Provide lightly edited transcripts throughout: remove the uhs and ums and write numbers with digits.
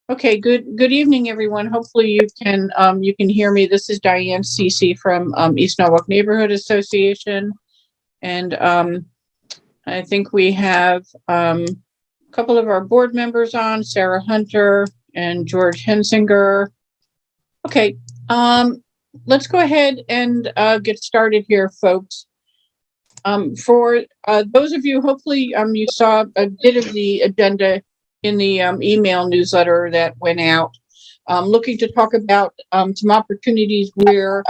Okay, good evening, everyone. Hopefully you can hear me. This is Diane Cece from East Norwalk Neighborhood Association. And I think we have a couple of our board members on, Sarah Hunter and George Hensinger. Okay, let's go ahead and get started here, folks. For those of you, hopefully you saw a bit of the agenda in the email newsletter that went out, looking to talk about some opportunities where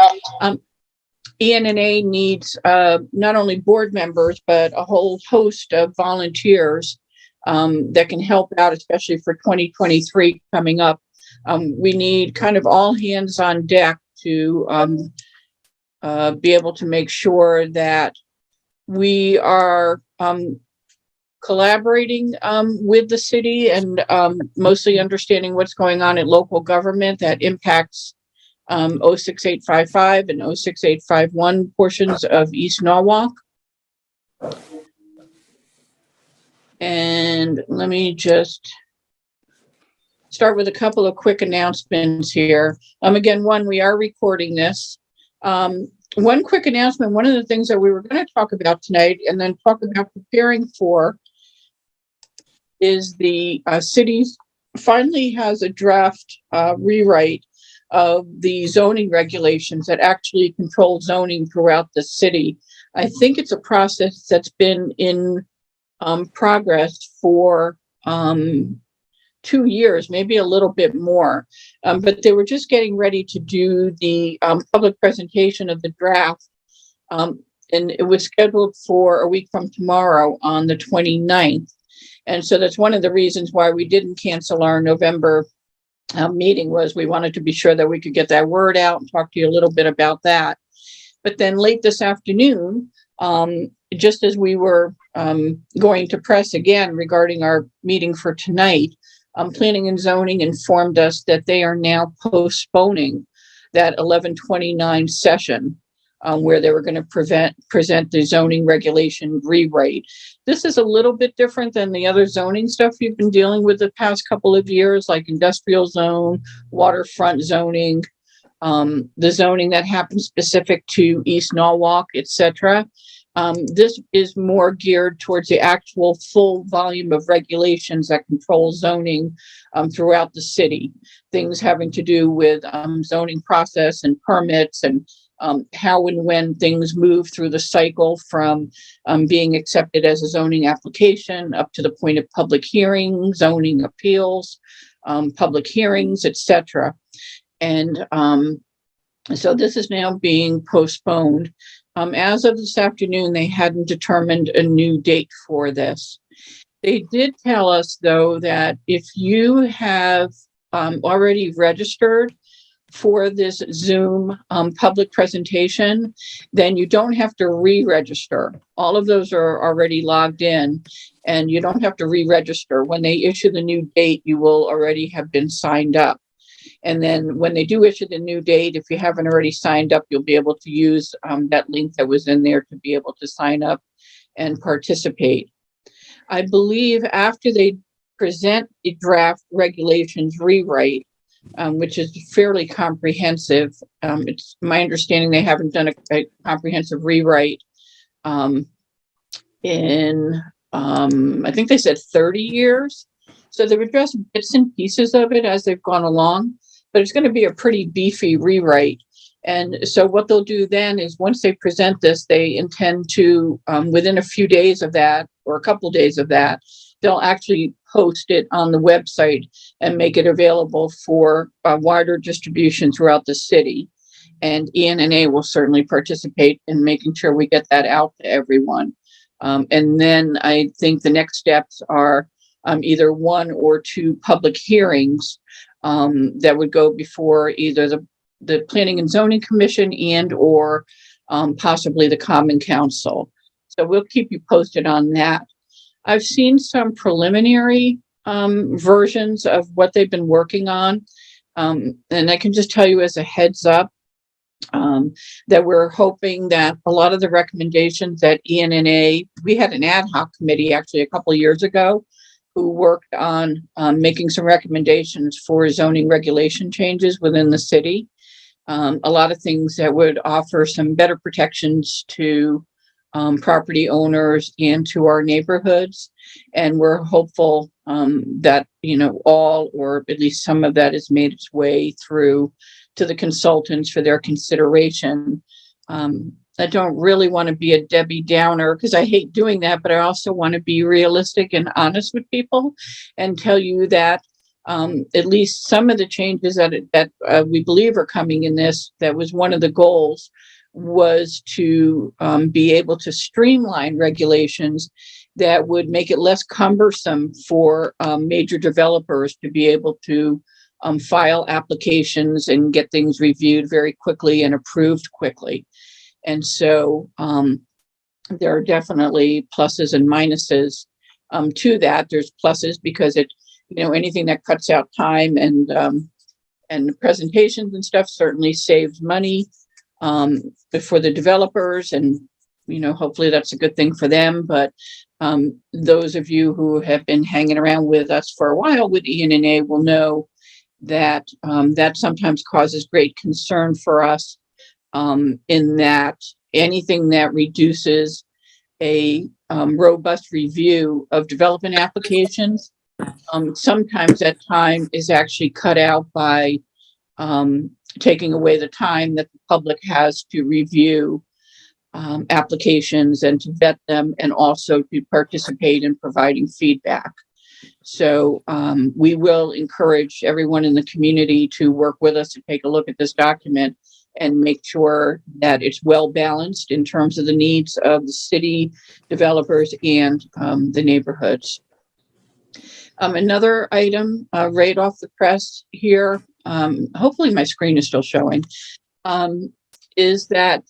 ENNA needs not only board members, but a whole host of volunteers that can help out, especially for 2023 coming up. We need kind of all hands on deck to be able to make sure that we are collaborating with the city and mostly understanding what's going on at local government that impacts 06855 and 06851 portions of East Norwalk. And let me just start with a couple of quick announcements here. Again, one, we are recording this. One quick announcement, one of the things that we were going to talk about tonight and then talk about preparing for is the city finally has a draft rewrite of the zoning regulations that actually control zoning throughout the city. I think it's a process that's been in progress for 2 years, maybe a little bit more, but they were just getting ready to do the public presentation of the draft, and it was scheduled for a week from tomorrow on the 29th. And so that's one of the reasons why we didn't cancel our November meeting, was we wanted to be sure that we could get that word out and talk to you a little bit about that. But then late this afternoon, just as we were going to press again regarding our meeting for tonight, Planning and Zoning informed us that they are now postponing that 11/29 session where they were going to present the zoning regulation rewrite. This is a little bit different than the other zoning stuff you've been dealing with the past couple of years, like industrial zone, waterfront zoning, the zoning that happens specific to East Norwalk, etc. This is more geared towards the actual full volume of regulations that control zoning throughout the city. Things having to do with zoning process and permits and how and when things move through the cycle from being accepted as a zoning application up to the point of public hearing, zoning appeals, public hearings, etc. And so this is now being postponed. As of this afternoon, they hadn't determined a new date for this. They did tell us, though, that if you have already registered for this Zoom public presentation, then you don't have to re-register. All of those are already logged in, and you don't have to re-register. When they issue the new date, you will already have been signed up. And then when they do issue the new date, if you haven't already signed up, you'll be able to use that link that was in there to be able to sign up and participate. I believe after they present the draft regulations rewrite, which is fairly comprehensive, it's my understanding they haven't done a comprehensive rewrite in, I think they said 30 years. So they've addressed bits and pieces of it as they've gone along, but it's going to be a pretty beefy rewrite. And so what they'll do then is once they present this, they intend to, within a few days of that, or a couple of days of that, they'll actually post it on the website and make it available for wider distribution throughout the city. And ENNA will certainly participate in making sure we get that out to everyone. And then I think the next steps are either 1 or 2 public hearings that would go before either the Planning and Zoning Commission and or possibly the Common Council. So we'll keep you posted on that. I've seen some preliminary versions of what they've been working on. And I can just tell you as a heads up that we're hoping that a lot of the recommendations that ENNA, we had an ad hoc committee actually a couple of years ago who worked on making some recommendations for zoning regulation changes within the city. A lot of things that would offer some better protections to property owners and to our neighborhoods. And we're hopeful that, all or at least some of that has made its way through to the consultants for their consideration. I don't really want to be a Debbie Downer because I hate doing that, but I also want to be realistic and honest with people and tell you that at least some of the changes that we believe are coming in this, that was one of the goals, was to be able to streamline regulations that would make it less cumbersome for major developers to be able to file applications and get things reviewed very quickly and approved quickly. And so there are definitely pluses and minuses to that. There's pluses because anything that cuts out time and presentations and stuff certainly saves money for the developers, and hopefully that's a good thing for them. But those of you who have been hanging around with us for a while with ENNA will know that that sometimes causes great concern for us, in that anything that reduces a robust review of development applications, sometimes that time is actually cut out by taking away the time that the public has to review applications and to vet them, and also to participate in providing feedback. So we will encourage everyone in the community to work with us to take a look at this document and make sure that it's well balanced in terms of the needs of the city developers and the neighborhoods. Another item right off the press here, hopefully my screen is still showing, is that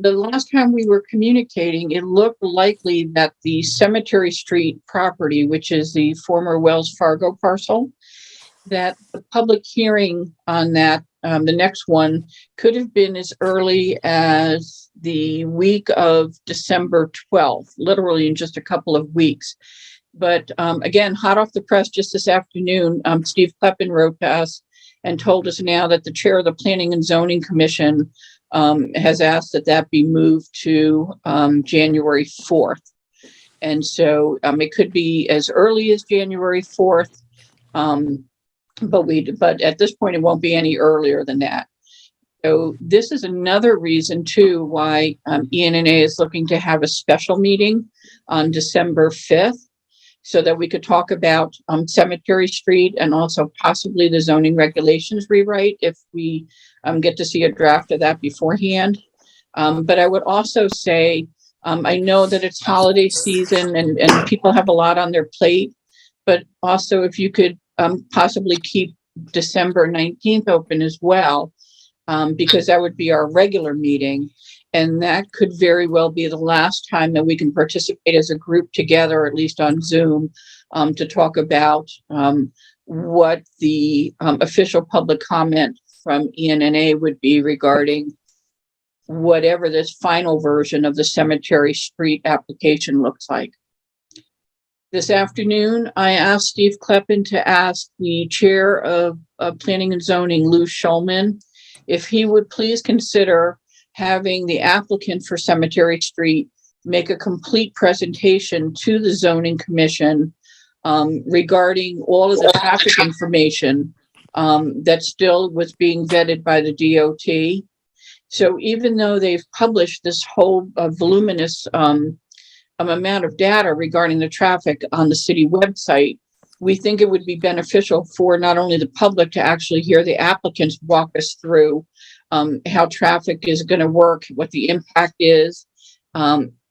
the last time we were communicating, it looked likely that the Cemetery Street property, which is the former Wells Fargo parcel, that the public hearing on that, the next one, could have been as early as the week of December 12th, literally in just a couple of weeks. But again, hot off the press just this afternoon, Steve Kleppen wrote to us and told us now that the chair of the Planning and Zoning Commission has asked that be moved to January 4th. And so it could be as early as January 4th, but at this point, it won't be any earlier than that. So this is another reason, too, why ENNA is looking to have a special meeting on December 5th, so that we could talk about Cemetery Street and also possibly the zoning regulations rewrite if we get to see a draft of that beforehand. But I would also say, I know that it's holiday season and people have a lot on their plate, but also if you could possibly keep December 19th open as well, because that would be our regular meeting. And that could very well be the last time that we can participate as a group together, at least on Zoom, to talk about what the official public comment from ENNA would be regarding whatever this final version of the Cemetery Street application looks like. This afternoon, I asked Steve Kleppen to ask the chair of Planning and Zoning, Lou Schulman, if he would please consider having the applicant for Cemetery Street make a complete presentation to the Zoning Commission regarding all of the traffic information that still was being vetted by the DOT. So even though they've published this whole voluminous amount of data regarding the traffic on the city website, we think it would be beneficial for not only the public to actually hear the applicants walk us through how traffic is going to work, what the impact is,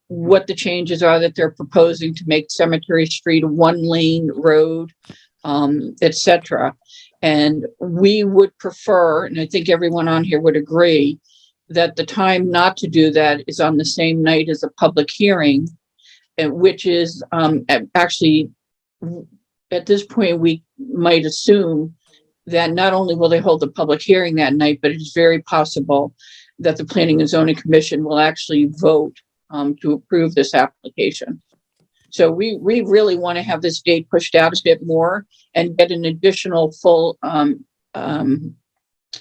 what the changes are that they're proposing to make Cemetery Street a one-lane road, etc. And we would prefer, and I think everyone on here would agree, that the time not to do that is on the same night as a public hearing, which is actually, at this point, we might assume that not only will they hold the public hearing that night, but it's very possible that the Planning and Zoning Commission will actually vote to approve this application. So we really want to have this date pushed out a bit more and get an additional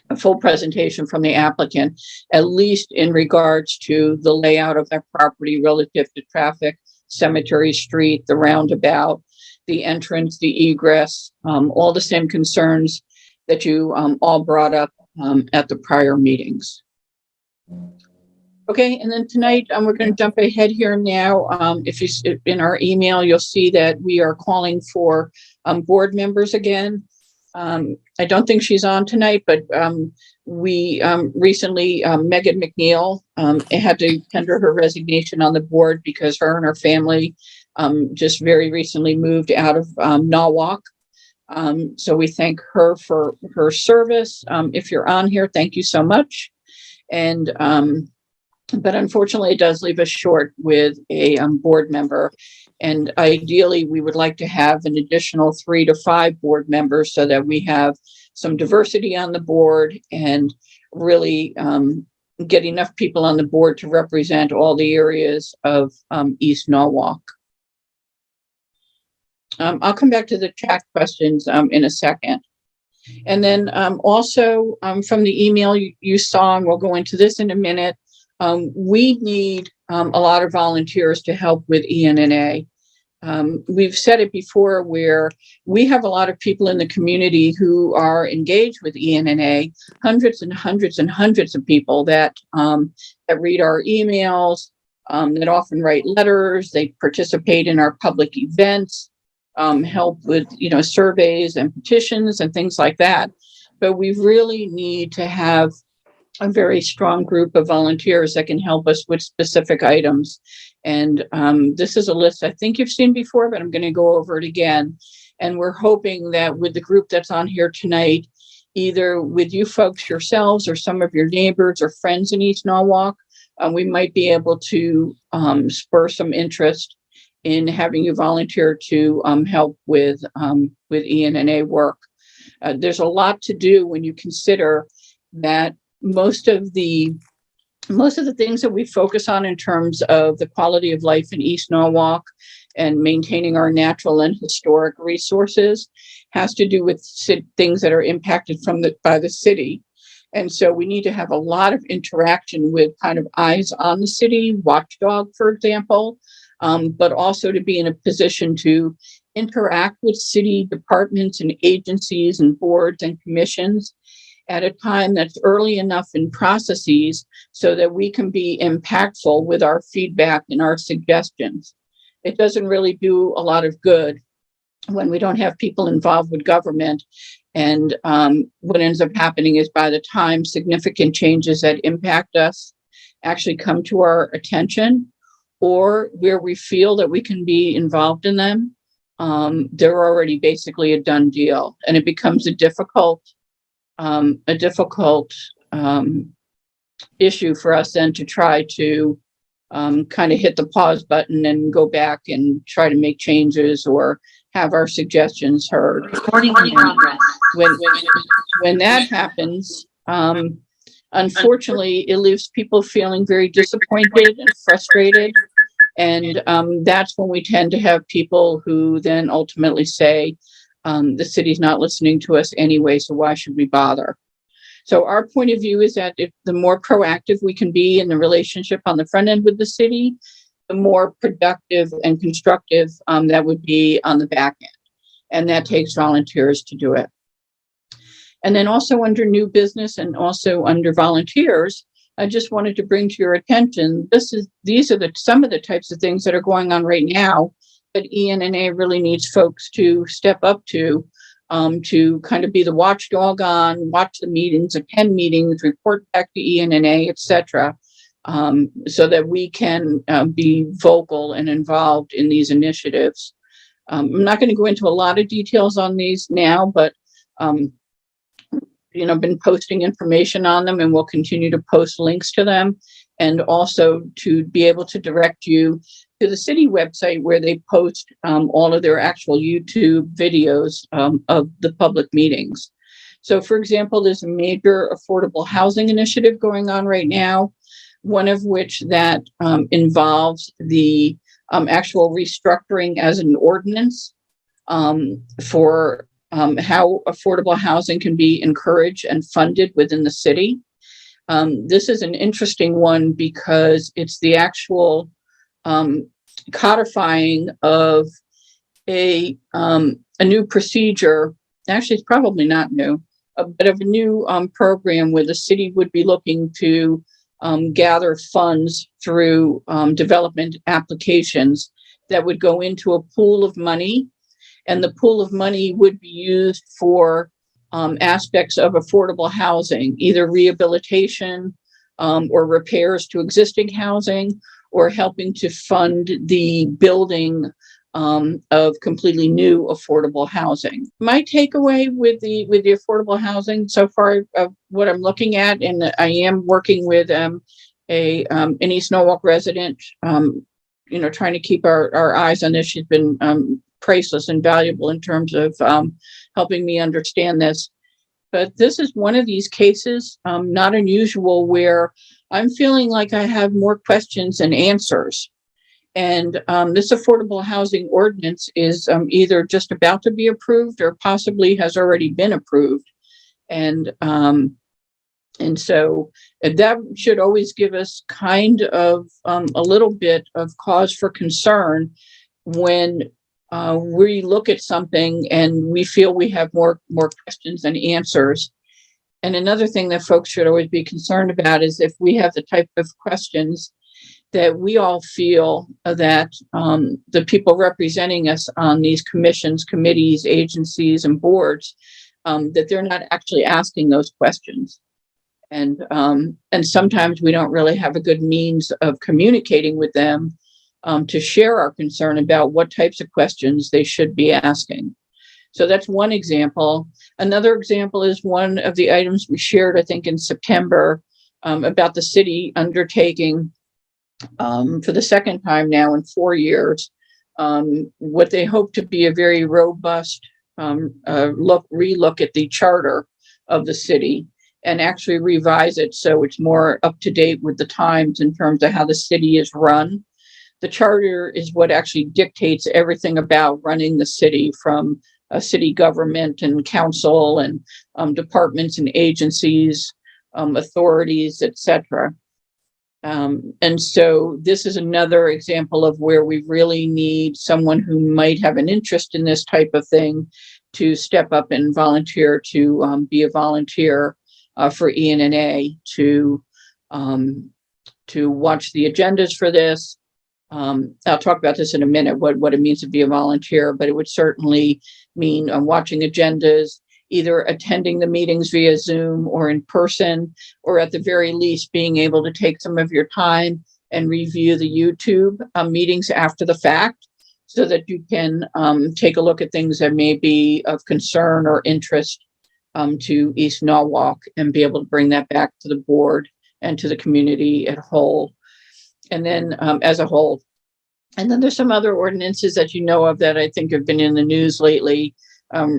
a full presentation from the applicant, at least in regards to the layout of their property relative to traffic, Cemetery Street, the roundabout, the entrance, the egress, all the same concerns that you all brought up at the prior meetings. Okay, and then tonight we're going to jump ahead here now. If you in our email, you'll see that we are calling for board members again. I don't think she's on tonight, but we recently, Megan McNeil had to tender her resignation on the board because her and her family just very recently moved out of Norwalk. So we thank her for her service. If you're on here, thank you so much. And but unfortunately, it does leave us short with a board member. And ideally, we would like to have an additional 3 to 5 board members so that we have some diversity on the board and really get enough people on the board to represent all the areas of East Norwalk. I'll come back to the chat questions in a second. And then also from the email you saw, and we'll go into this in a minute, we need a lot of volunteers to help with ENNA. We've said it before where we have a lot of people in the community who are engaged with ENNA, hundreds and hundreds and hundreds of people that read our emails, that often write letters, they participate in our public events, help with, surveys and petitions and things like that. But we really need to have a very strong group of volunteers that can help us with specific items. And this is a list I think you've seen before, but I'm going to go over it again. And we're hoping that with the group that's on here tonight, either with you folks yourselves or some of your neighbors or friends in East Norwalk, we might be able to spur some interest in having you volunteer to help with ENNA work. There's a lot to do when you consider that most of the things that we focus on in terms of the quality of life in East Norwalk and maintaining our natural and historic resources has to do with things that are impacted by the city. And so we need to have a lot of interaction with kind of eyes on the city, watchdog, for example, but also to be in a position to interact with city departments and agencies and boards and commissions at a time that's early enough in processes so that we can be impactful with our feedback and our suggestions. It doesn't really do a lot of good when we don't have people involved with government. And what ends up happening is by the time significant changes that impact us actually come to our attention, or where we feel that we can be involved in them, they're already basically a done deal. And it becomes a difficult issue for us then to try to kind of hit the pause button and go back and try to make changes or have our suggestions heard. When that happens, unfortunately, it leaves people feeling very disappointed and frustrated. And that's when we tend to have people who then ultimately say, the city's not listening to us anyway, so why should we bother? So our point of view is that if the more proactive we can be in the relationship on the front end with the city, the more productive and constructive that would be on the back end. And that takes volunteers to do it. And then also under new business and also under volunteers, I just wanted to bring to your attention, these are some of the types of things that are going on right now that ENNA really needs folks to step up to kind of be the watchdog on, watch the meetings, attend meetings, report back to ENNA, etc., so that we can be vocal and involved in these initiatives. I'm not going to go into a lot of details on these now, but been posting information on them, and we'll continue to post links to them, and also to be able to direct you to the city website where they post all of their actual YouTube videos of the public meetings. So, for example, there's a major affordable housing initiative going on right now, one of which that involves the actual restructuring as an ordinance for how affordable housing can be encouraged and funded within the city. This is an interesting one because it's the actual codifying of a new procedure. Actually, it's probably not new, but of a new program where the city would be looking to gather funds through development applications that would go into a pool of money, and the pool of money would be used for aspects of affordable housing, either rehabilitation or repairs to existing housing, or helping to fund the building of completely new affordable housing. My takeaway with the affordable housing so far, of what I'm looking at, and I am working with an East Norwalk resident, trying to keep our eyes on this. She's been priceless and valuable in terms of helping me understand this. But this is one of these cases, not unusual, where I'm feeling like I have more questions than answers. And this affordable housing ordinance is either just about to be approved or possibly has already been approved. And so that should always give us kind of a little bit of cause for concern when we look at something and we feel we have more questions than answers. And another thing that folks should always be concerned about is if we have the type of questions that we all feel that the people representing us on these commissions, committees, agencies, and boards, that they're not actually asking those questions. And sometimes we don't really have a good means of communicating with them to share our concern about what types of questions they should be asking. So that's one example. Another example is one of the items we shared, I think, in September about the city undertaking for the second time now in 4 years, what they hope to be a very robust relook at the charter of the city and actually revise it so it's more up to date with the times in terms of how the city is run. The charter is what actually dictates everything about running the city, from city government and council and departments and agencies, authorities, etc. And so this is another example of where we really need someone who might have an interest in this type of thing to step up and volunteer to be a volunteer for ENNA to watch the agendas for this. I'll talk about this in a minute, what it means to be a volunteer, but it would certainly mean watching agendas, either attending the meetings via Zoom or in person, or at the very least being able to take some of your time and review the YouTube meetings after the fact so that you can take a look at things that may be of concern or interest to East Norwalk and be able to bring that back to the board and to the community as a whole. And then And then there's some other ordinances that you know of that I think have been in the news lately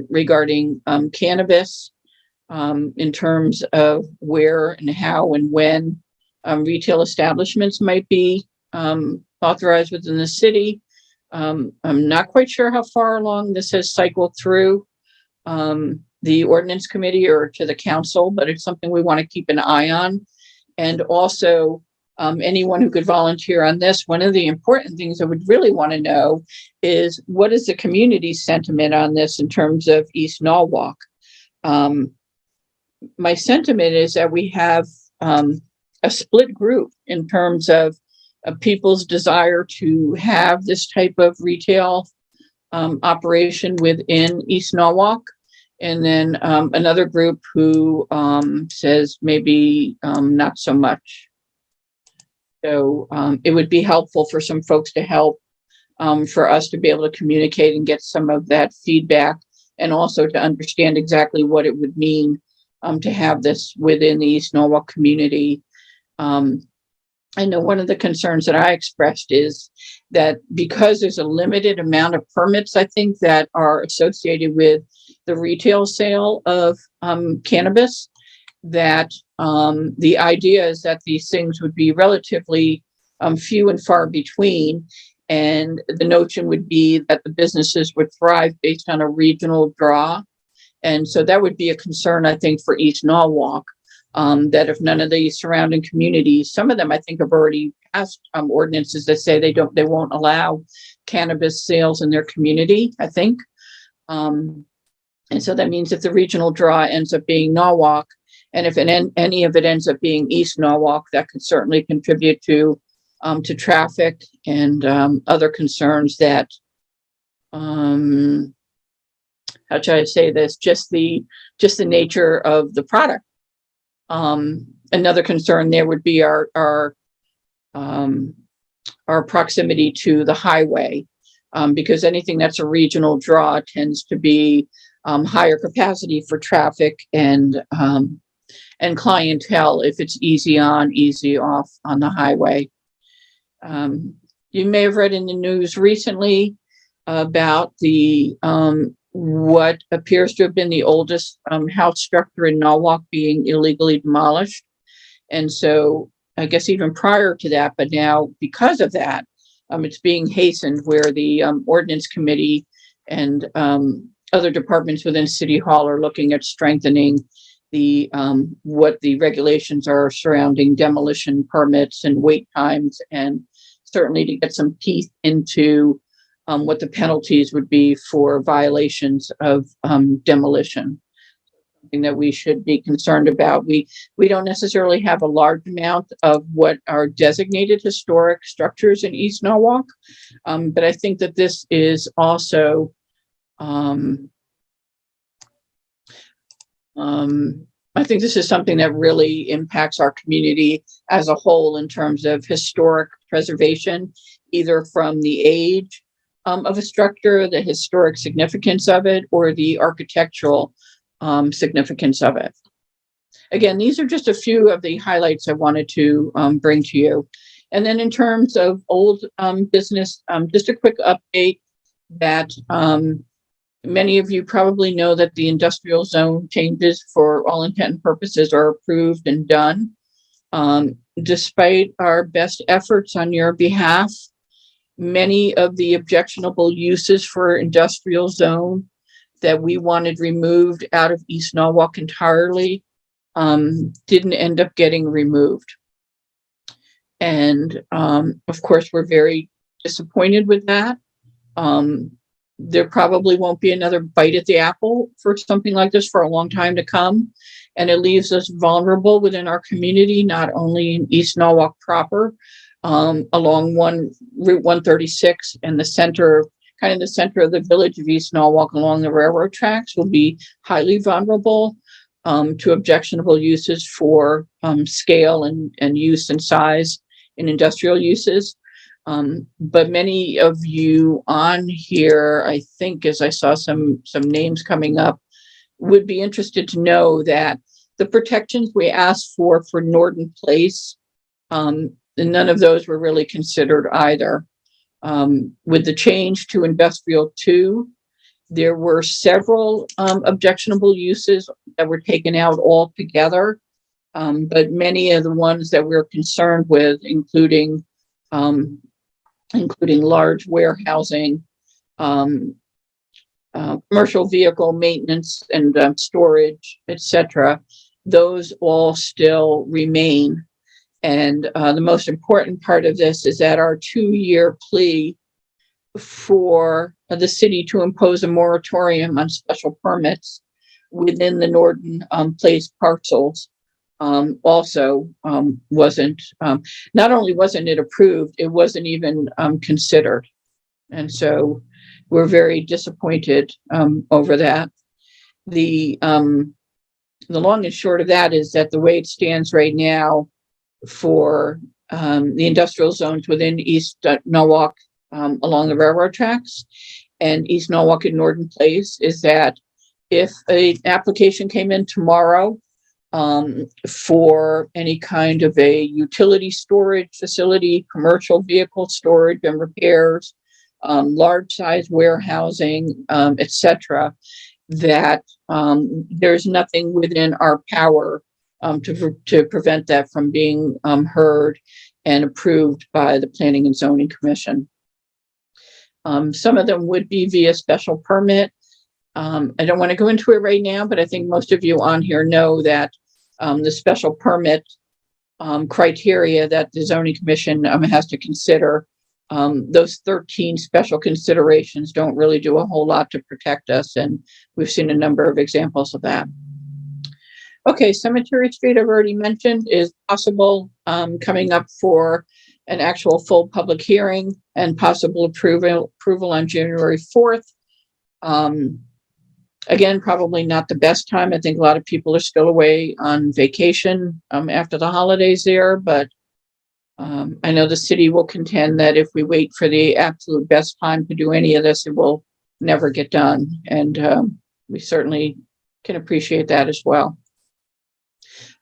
regarding cannabis in terms of where and how and when retail establishments might be authorized within the city. I'm not quite sure how far along this has cycled through the ordinance committee or to the council, but it's something we want to keep an eye on. And also anyone who could volunteer on this, one of the important things I would really want to know is what is the community sentiment on this in terms of East Norwalk? My sentiment is that we have a split group in terms of people's desire to have this type of retail operation within East Norwalk. And then another group who says maybe not so much. So it would be helpful for some folks to help for us to be able to communicate and get some of that feedback, and also to understand exactly what it would mean to have this within the East Norwalk community. I know one of the concerns that I expressed is that because there's a limited amount of permits, I think, that are associated with the retail sale of cannabis, that the idea is that these things would be relatively few and far between, And the notion would be that the businesses would thrive based on a regional draw. And so that would be a concern, I think, for East Norwalk, that if none of the surrounding communities, some of them I think have already passed ordinances that say they won't allow cannabis sales in their community, I think. And so that means if the regional draw ends up being Norwalk, and if any of it ends up being East Norwalk, that could certainly contribute to traffic and other concerns that, how should I say this, just the nature of the product. Another concern there would be our proximity to the highway, because anything that's a regional draw tends to be higher capacity for traffic and clientele if it's easy on, easy off on the highway. You may have read in the news recently about the what appears to have been the oldest house structure in Norwalk being illegally demolished. And so I guess even prior to that, but now because of that, it's being hastened where the ordinance committee and other departments within City Hall are looking at strengthening the what the regulations are surrounding demolition permits and wait times, and certainly to get some teeth into what the penalties would be for violations of demolition. Something that we should be concerned about. We don't necessarily have a large amount of what are designated historic structures in East Norwalk, but I think that this is also I think this is something that really impacts our community as a whole in terms of historic preservation, either from the age of a structure, the historic significance of it, or the architectural significance of it. Again, these are just a few of the highlights I wanted to bring to you. And then in terms of old business, just a quick update that many of you probably know that the industrial zone changes for all intent and purposes are approved and done. Despite our best efforts on your behalf, many of the objectionable uses for industrial zone that we wanted removed out of East Norwalk entirely didn't end up getting removed. And of course, we're very disappointed with that. There probably won't be another bite at the apple for something like this for a long time to come. And it leaves us vulnerable within our community, not only in East Norwalk proper, along Route 136 and the center, kind of the center of the village of East Norwalk along the railroad tracks will be highly vulnerable to objectionable uses for scale and use and size in industrial uses. But many of you on here, I think, as I saw some names coming up, would be interested to know that the protections we asked for Norton Place, none of those were really considered either. With the change to Industrial 2, there were several objectionable uses that were taken out altogether, but many of the ones that we're concerned with, including large warehousing, commercial vehicle maintenance and storage, etc., those all still remain. And the most important part of this is that our 2-year plea for the city to impose a moratorium on special permits within the Norton Place parcels also wasn't, not only wasn't it approved, it wasn't even considered. And so we're very disappointed over that. The long and short of that is that the way it stands right now for the industrial zones within East Norwalk along the railroad tracks and East Norwalk and Norton Place is that if an application came in tomorrow for any kind of a utility storage facility, commercial vehicle storage and repairs, large size warehousing, etc., that there's nothing within our power to prevent that from being heard and approved by the Planning and Zoning Commission. Some of them would be via special permit. I don't want to go into it right now, but I think most of you on here know that the special permit criteria that the zoning commission has to consider, those 13 special considerations don't really do a whole lot to protect us, and we've seen a number of examples of that. Okay, Cemetery Street, I've already mentioned, is possible coming up for an actual full public hearing and possible approval on January 4th. Again, probably not the best time. I think a lot of people are still away on vacation after the holidays there, but I know the city will contend that if we wait for the absolute best time to do any of this, it will never get done. And we certainly can appreciate that as well.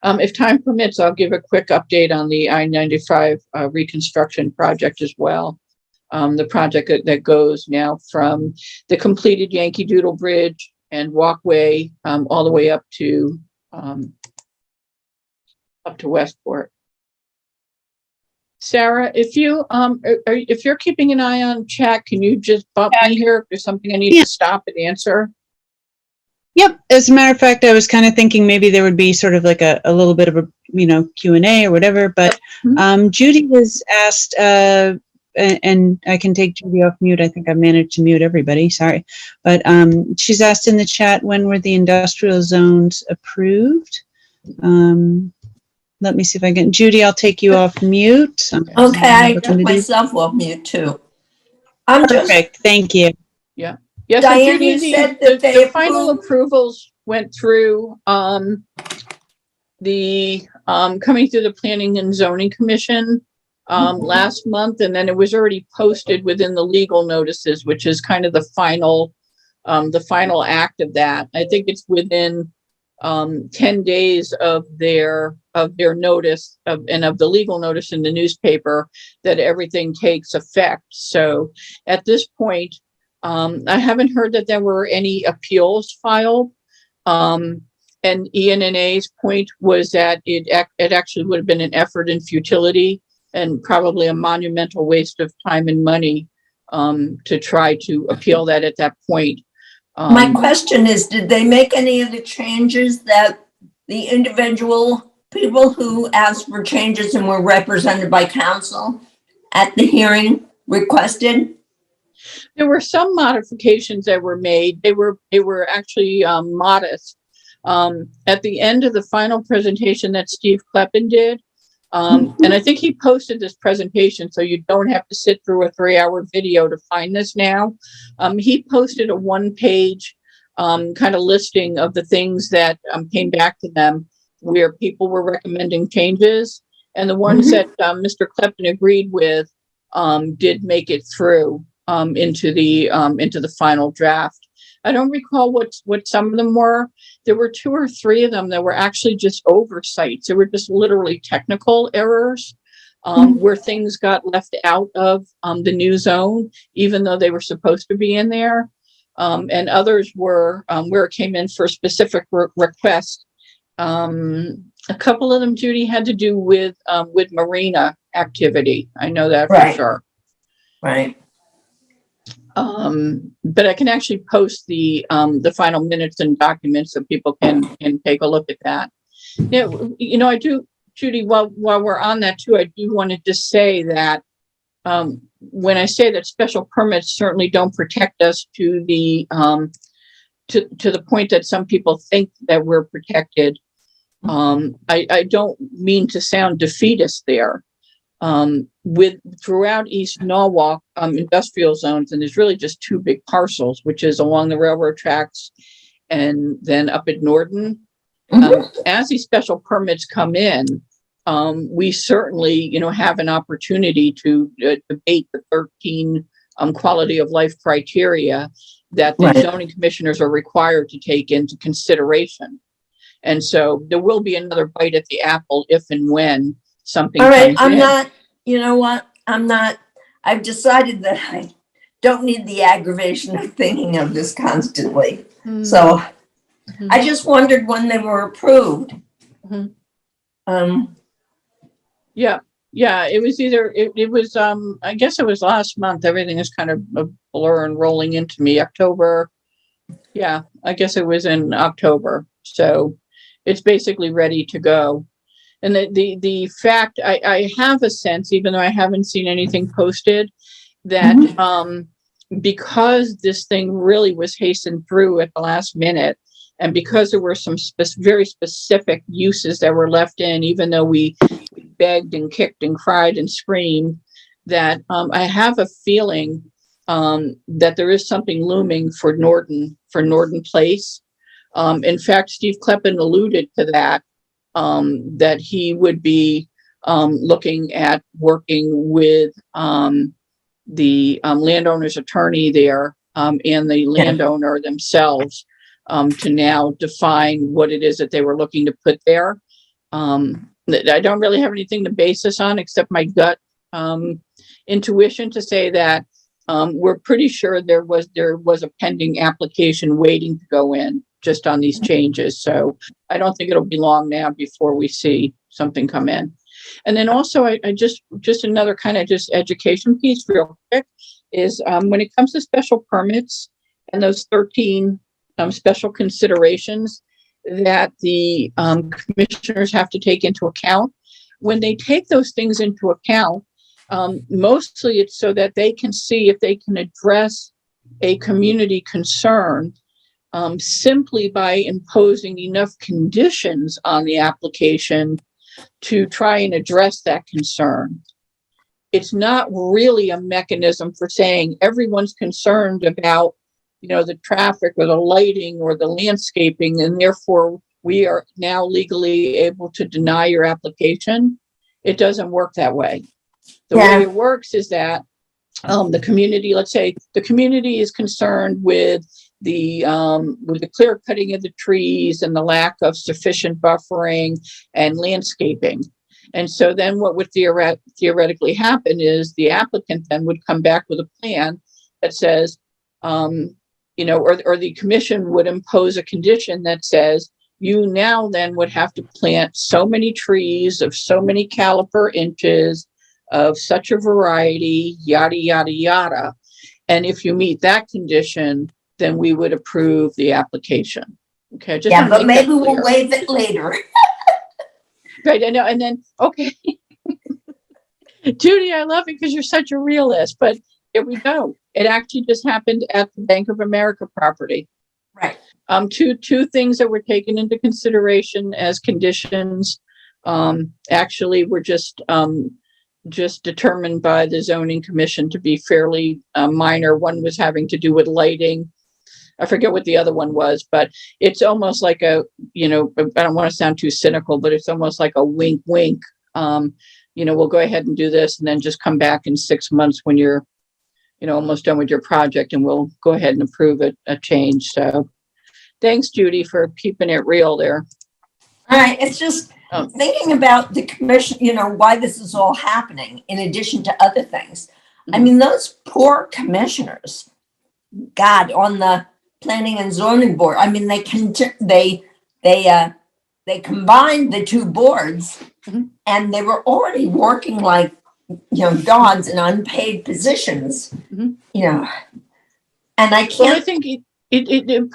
If time permits, I'll give a quick update on the I-95 reconstruction project as well. The project that goes now from the completed Yankee Doodle Bridge and walkway all the way up to Westport. Sarah, if you're keeping an eye on chat, can you just bump me here if there's something I need to stop and answer? Yep. As a matter of fact, I was kind of thinking maybe there would be sort of like a little bit of a, Q&A or whatever, but Judy was asked, and I can take Judy off mute. I think I managed to mute everybody. Sorry. But she's asked in the chat, when were the industrial zones approved? Let me see if I can. Judy, I'll take you off mute. Okay, I took myself off mute too. Perfect. Thank you. Yeah. Yes, Diane, you said that the final approvals went through coming through the Planning and Zoning Commission last month, and then it was already posted within the legal notices, which is kind of the final act of that. I think it's within 10 days of their notice and of the legal notice in the newspaper that everything takes effect. So at this point, I haven't heard that there were any appeals filed. And ENNA's point was that it actually would have been an effort in futility and probably a monumental waste of time and money to try to appeal that at that point. My question is, did they make any of the changes that the individual people who asked for changes and were represented by counsel at the hearing requested? There were some modifications that were made. They were actually modest. At the end of the final presentation that Steve Kleppen did, and I think he posted this presentation, so you don't have to sit through a 3-hour video to find this now. He posted a 1-page kind of listing of the things that came back to them where people were recommending changes, and the ones that Mr. Kleppen agreed with did make it through into the final draft. I don't recall what some of them were. There were 2 or 3 of them that were actually just oversights. They were just literally technical errors where things got left out of the new zone, even though they were supposed to be in there. And others were where it came in for a specific request. A couple of them, Judy, had to do with marina activity. I know that for sure. Right. But I can actually post the final minutes and documents so people can take a look at that. Yeah, I do, Judy, while we're on that too, I do want to just say that when I say that special permits certainly don't protect us to the point that some people think that we're protected, I don't mean to sound defeatist there. Throughout East Norwalk, industrial zones, and there's really just 2 big parcels, which is along the railroad tracks and then up at Norton. As these special permits come in, we certainly, have an opportunity to debate the 13 quality of life criteria that the zoning commissioners are required to take into consideration. And so there will be another bite at the apple if and when something all right, comes in. not, you know what? I've decided that I don't need the aggravation of thinking of this constantly. So I just wondered when they were approved. Yeah. Yeah, it was either, it was, I guess it was last month. Everything is kind of a blur and rolling into me. October. Yeah, I guess it was in October. So it's basically ready to go. And the fact, I have a sense, even though I haven't seen anything posted, that because this thing really was hastened through at the last minute, and because there were some very specific uses that were left in, even though we begged and kicked and cried and screamed, that I have a feeling that there is something looming for Norton Place. In fact, Steve Kleppen alluded to that, that he would be looking at working with the landowner's attorney there and the landowner themselves to now define what it is that they were looking to put there. I don't really have anything to base this on except my gut intuition to say that we're pretty sure there was a pending application waiting to go in just on these changes. So I don't think it'll be long now before we see something come in. And then also, I just another kind of just education piece real quick is when it comes to special permits and those 13 special considerations that the commissioners have to take into account. When they take those things into account, mostly it's so that they can see if they can address a community concern simply by imposing enough conditions on the application to try and address that concern. It's not really a mechanism for saying everyone's concerned about, the traffic or the lighting or the landscaping, and therefore we are now legally able to deny your application. It doesn't work that way. The way it works is that the community, let's say the community is concerned with the clear cutting of the trees and the lack of sufficient buffering and landscaping. And so then what would theoretically happen is the applicant then would come back with a plan that says, or the commission would impose a condition that says, you now then would have to plant so many trees of so many caliper inches of such a variety, yada, yada, yada. And if you meet that condition, then we would approve the application. Okay. But maybe we'll waive it later. Right. I know. And then, okay. Judy, I love it because you're such a realist, but here we go. It actually just happened at the Bank of America property. Right. Two things that were taken into consideration as conditions actually were just determined by the zoning commission to be fairly minor. One was having to do with lighting. I forget what the other one was, but it's almost like I don't want to sound too cynical, but it's almost like a wink, wink. We'll go ahead and do this and then just come back in 6 months when you're, almost done with your project, and we'll go ahead and approve a change. So thanks, Judy, for keeping it real there. All right. It's just thinking about the commission, why this is all happening in addition to other things. I mean, those poor commissioners, God, on the planning and zoning board. I mean, they combined the two boards and they were already working like, dogs in unpaid positions, and I can't. Well, I think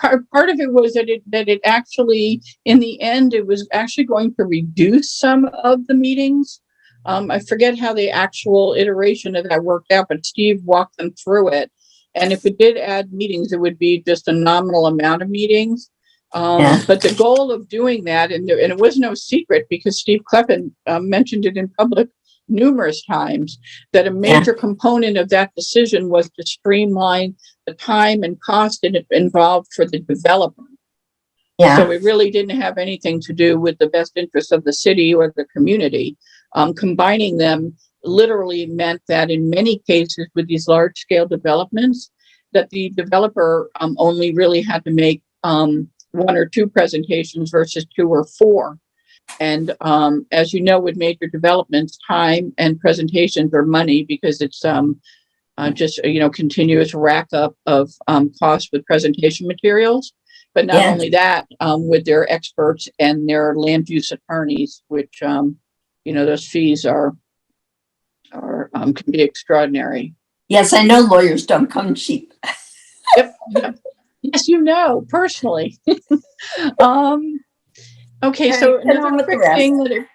part of it was that it actually, in the end, it was actually going to reduce some of the meetings. I forget how the actual iteration of that worked out, but Steve walked them through it. And if it did add meetings, it would be just a nominal amount of meetings. But the goal of doing that, and it was no secret because Steve Kleppen mentioned it in public numerous times, that a major component of that decision was to streamline the time and cost involved for the developer. So it really didn't have anything to do with the best interests of the city or the community. Combining them literally meant that in many cases with these large scale developments, that the developer only really had to make 1 or 2 presentations versus 2 or 4. And as you know, with major developments, time and presentations are money because it's just continuous rack up of costs with presentation materials. But not only that, with their experts and their land use attorneys, which those fees are can be extraordinary. Yes, I know lawyers don't come cheap. Yep. Yes, personally. Okay, so Get on another with the quick rest. thing that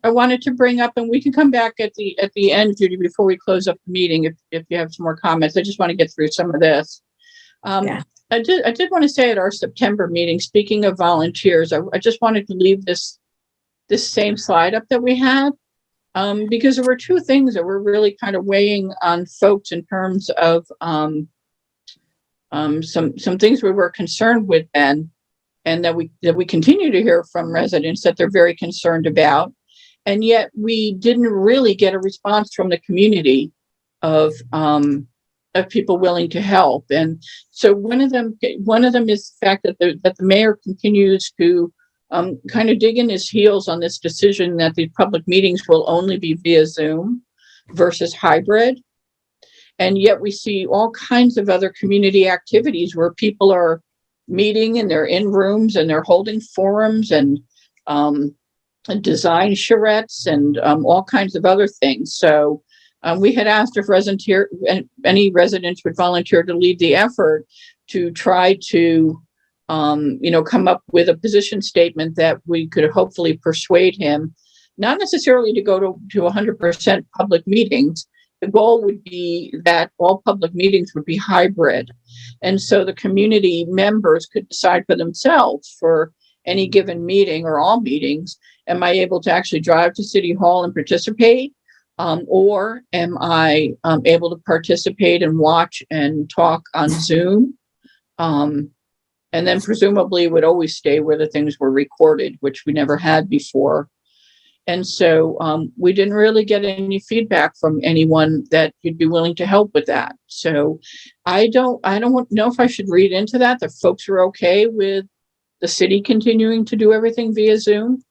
I wanted to bring up, and we can come back at the end, Judy, before we close up the meeting, if you have some more comments. I just want to get through some of this. Yeah. I did want to say at our September meeting, speaking of volunteers, I just wanted to leave this same slide up that we had, because there were two things that were really kind of weighing on folks in terms of some things we were concerned with then, and that we continue to hear from residents that they're very concerned about, and yet we didn't really get a response from the community of people willing to help. And so one of them is the fact that the mayor continues to kind of dig in his heels on this decision that the public meetings will only be via Zoom versus hybrid. And yet we see all kinds of other community activities where people are meeting and they're in rooms and they're holding forums and design charrettes and all kinds of other things. So we had asked if any residents would volunteer to lead the effort to try to come up with a position statement that we could hopefully persuade him, not necessarily to go to 100% public meetings. The goal would be that all public meetings would be hybrid. And so the community members could decide for themselves for any given meeting or all meetings, am I able to actually drive to City Hall and participate? Or am I able to participate and watch and talk on Zoom? And then presumably would always stay where the things were recorded, which we never had before. And so we didn't really get any feedback from anyone that you'd be willing to help with that. So I don't know if I should read into that folks are okay with the city continuing to do everything via Zoom.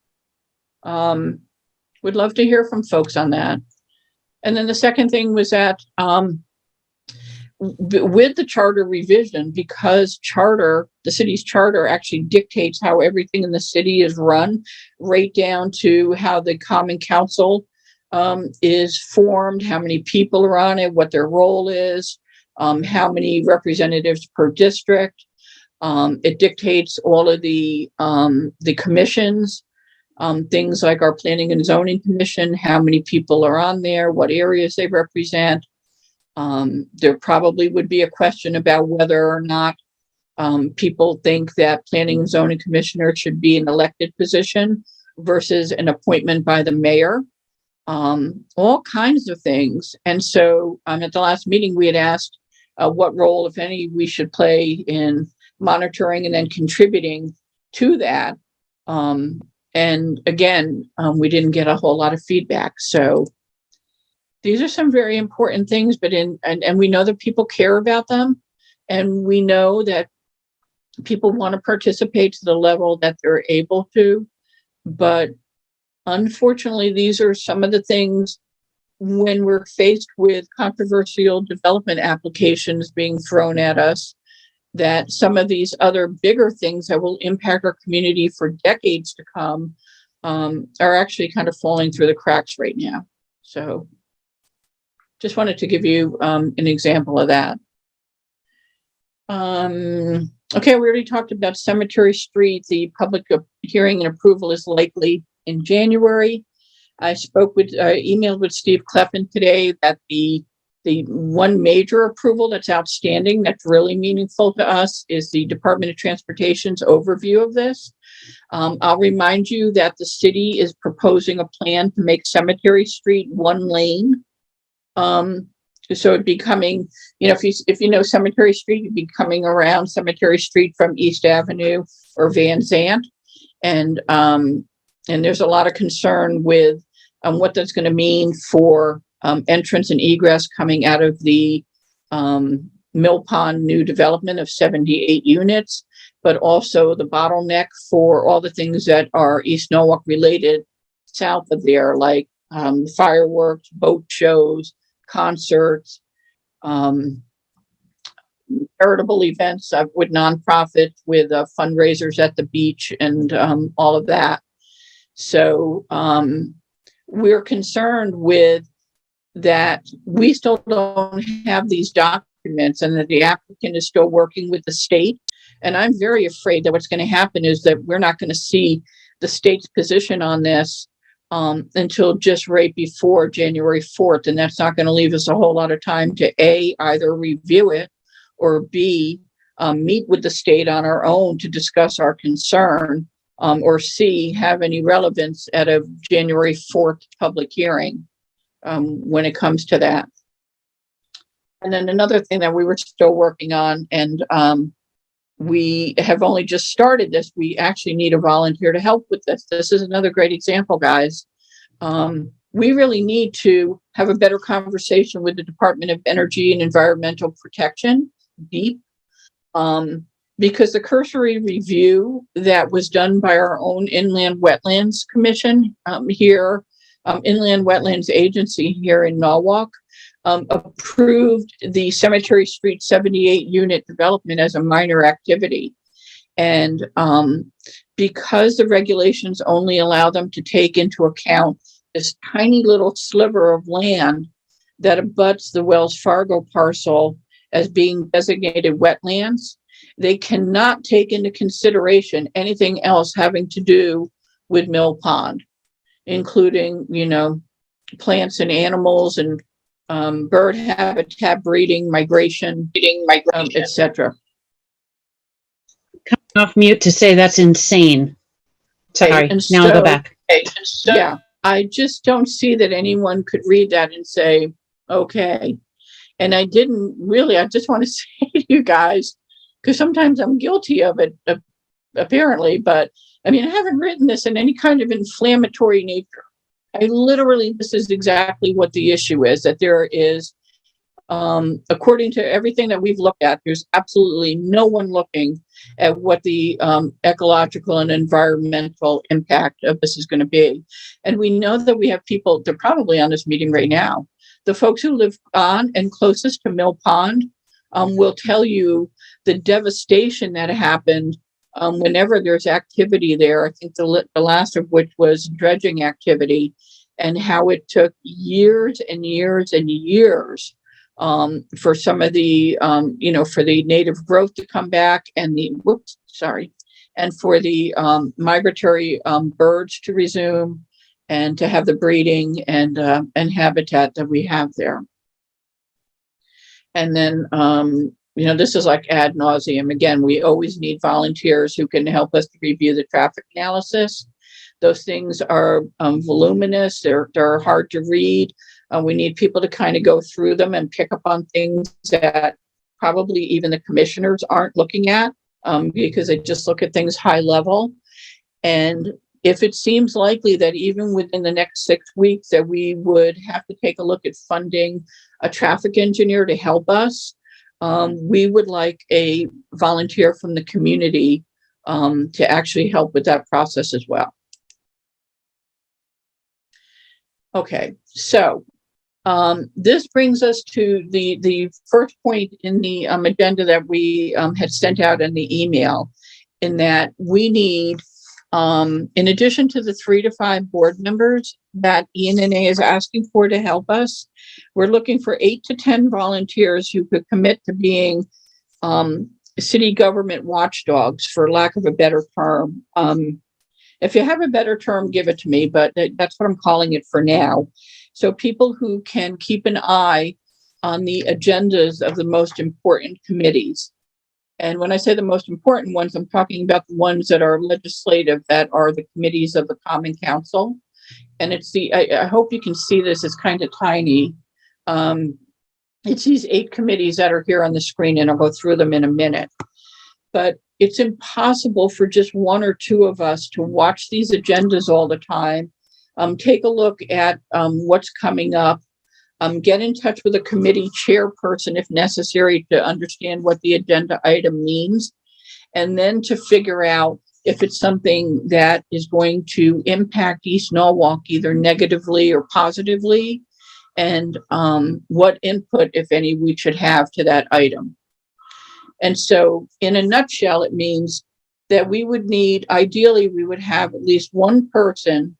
Would love to hear from folks on that. And then the second thing was that with the charter revision, because the city's charter actually dictates how everything in the city is run, right down to how the common council is formed, how many people are on it, what their role is, how many representatives per district. It dictates all of the commissions, things like our Planning and Zoning Commission, how many people are on there, what areas they represent. There probably would be a question about whether or not people think that Planning and Zoning Commissioner should be an elected position versus an appointment by the mayor, all kinds of things. And so at the last meeting, we had asked what role, if any, we should play in monitoring and then contributing to that. And again, we didn't get a whole lot of feedback. So these are some very important things, but and we know that people care about them, and we know that people want to participate to the level that they're able to. But unfortunately, these are some of the things when we're faced with controversial development applications being thrown at us, that some of these other bigger things that will impact our community for decades to come are actually kind of falling through the cracks right now. So just wanted to give you an example of that. Okay, we already talked about Cemetery Street. The public hearing and approval is likely in January. I emailed with Steve Kleppen today that the one major approval that's outstanding, that's really meaningful to us, is the Department of Transportation's overview of this. I'll remind you that the city is proposing a plan to make Cemetery Street one lane. So it'd be coming, if you know Cemetery Street, you'd be coming around Cemetery Street from East Avenue or Van Zant. And there's a lot of concern with what that's going to mean for entrance and egress coming out of the Mill Pond new development of 78 units, but also the bottleneck for all the things that are East Norwalk related south of there, like fireworks, boat shows, concerts, charitable events with nonprofits, with fundraisers at the beach, and all of that. So we're concerned with that we still don't have these documents and that the applicant is still working with the state. And I'm very afraid that what's going to happen is that we're not going to see the state's position on this until just right before January 4th. And that's not going to leave us a whole lot of time to either review it or B, meet with the state on our own to discuss our concern, or C, have any relevance at a January 4th public hearing when it comes to that. And then another thing that we were still working on, and we have only just started this, we actually need a volunteer to help with this. This is another great example, guys. We really need to have a better conversation with the Department of Energy and Environmental Protection, DEEP, because the cursory review that was done by our own Inland Wetlands Commission here, Inland Wetlands Agency here in Norwalk, approved the Cemetery Street 78 unit development as a minor activity. And because the regulations only allow them to take into account this tiny little sliver of land that abuts the Wells Fargo parcel as being designated wetlands, they cannot take into consideration anything else having to do with Mill Pond, including, plants and animals and bird habitat, breeding, migration, etc. Coming off mute to say that's insane. Sorry, And now I'll go back. Yeah, I just don't see that anyone could read that and say, okay. And I just want to say to you guys, because sometimes I'm guilty of it, apparently, but I haven't written this in any kind of inflammatory nature. This is exactly what the issue is, that there is, according to everything that we've looked at, there's absolutely no one looking at what the ecological and environmental impact of this is going to be. And we know that we have people, they're probably on this meeting right now. The folks who live on and closest to Mill Pond will tell you the devastation that happened whenever there's activity there. I think the last of which was dredging activity, and how it took years and years and years for some of the, for the native growth to come back and and for the migratory birds to resume and to have the breeding and habitat that we have there. And then, this is like ad nauseum. Again, we always need volunteers who can help us to review the traffic analysis. Those things are voluminous. They're hard to read. We need people to kind of go through them and pick up on things that probably even the commissioners aren't looking at because they just look at things high level. And if it seems likely that even within the next 6 weeks that we would have to take a look at funding a traffic engineer to help us, we would like a volunteer from the community to actually help with that process as well. Okay, so this brings us to the first point in the agenda that we had sent out in the email, in that we need, in addition to the 3 to 5 board members that ENNA is asking for to help us, we're looking for 8 to 10 volunteers who could commit to being city government watchdogs, for lack of a better term. If you have a better term, give it to me, but that's what I'm calling it for now. So people who can keep an eye on the agendas of the most important committees. And when I say the most important ones, I'm talking about the ones that are legislative, that are the committees of the Common Council. And it's I hope you can see this, it's kind of tiny. It's these 8 committees that are here on the screen, and I'll go through them in a minute. But it's impossible for just 1 or 2 of us to watch these agendas all the time, take a look at what's coming up, get in touch with a committee chairperson if necessary to understand what the agenda item means, and then to figure out if it's something that is going to impact East Norwalk either negatively or positively, and what input, if any, we should have to that item. And so in a nutshell, it means that we would need, ideally, we would have at least 1 person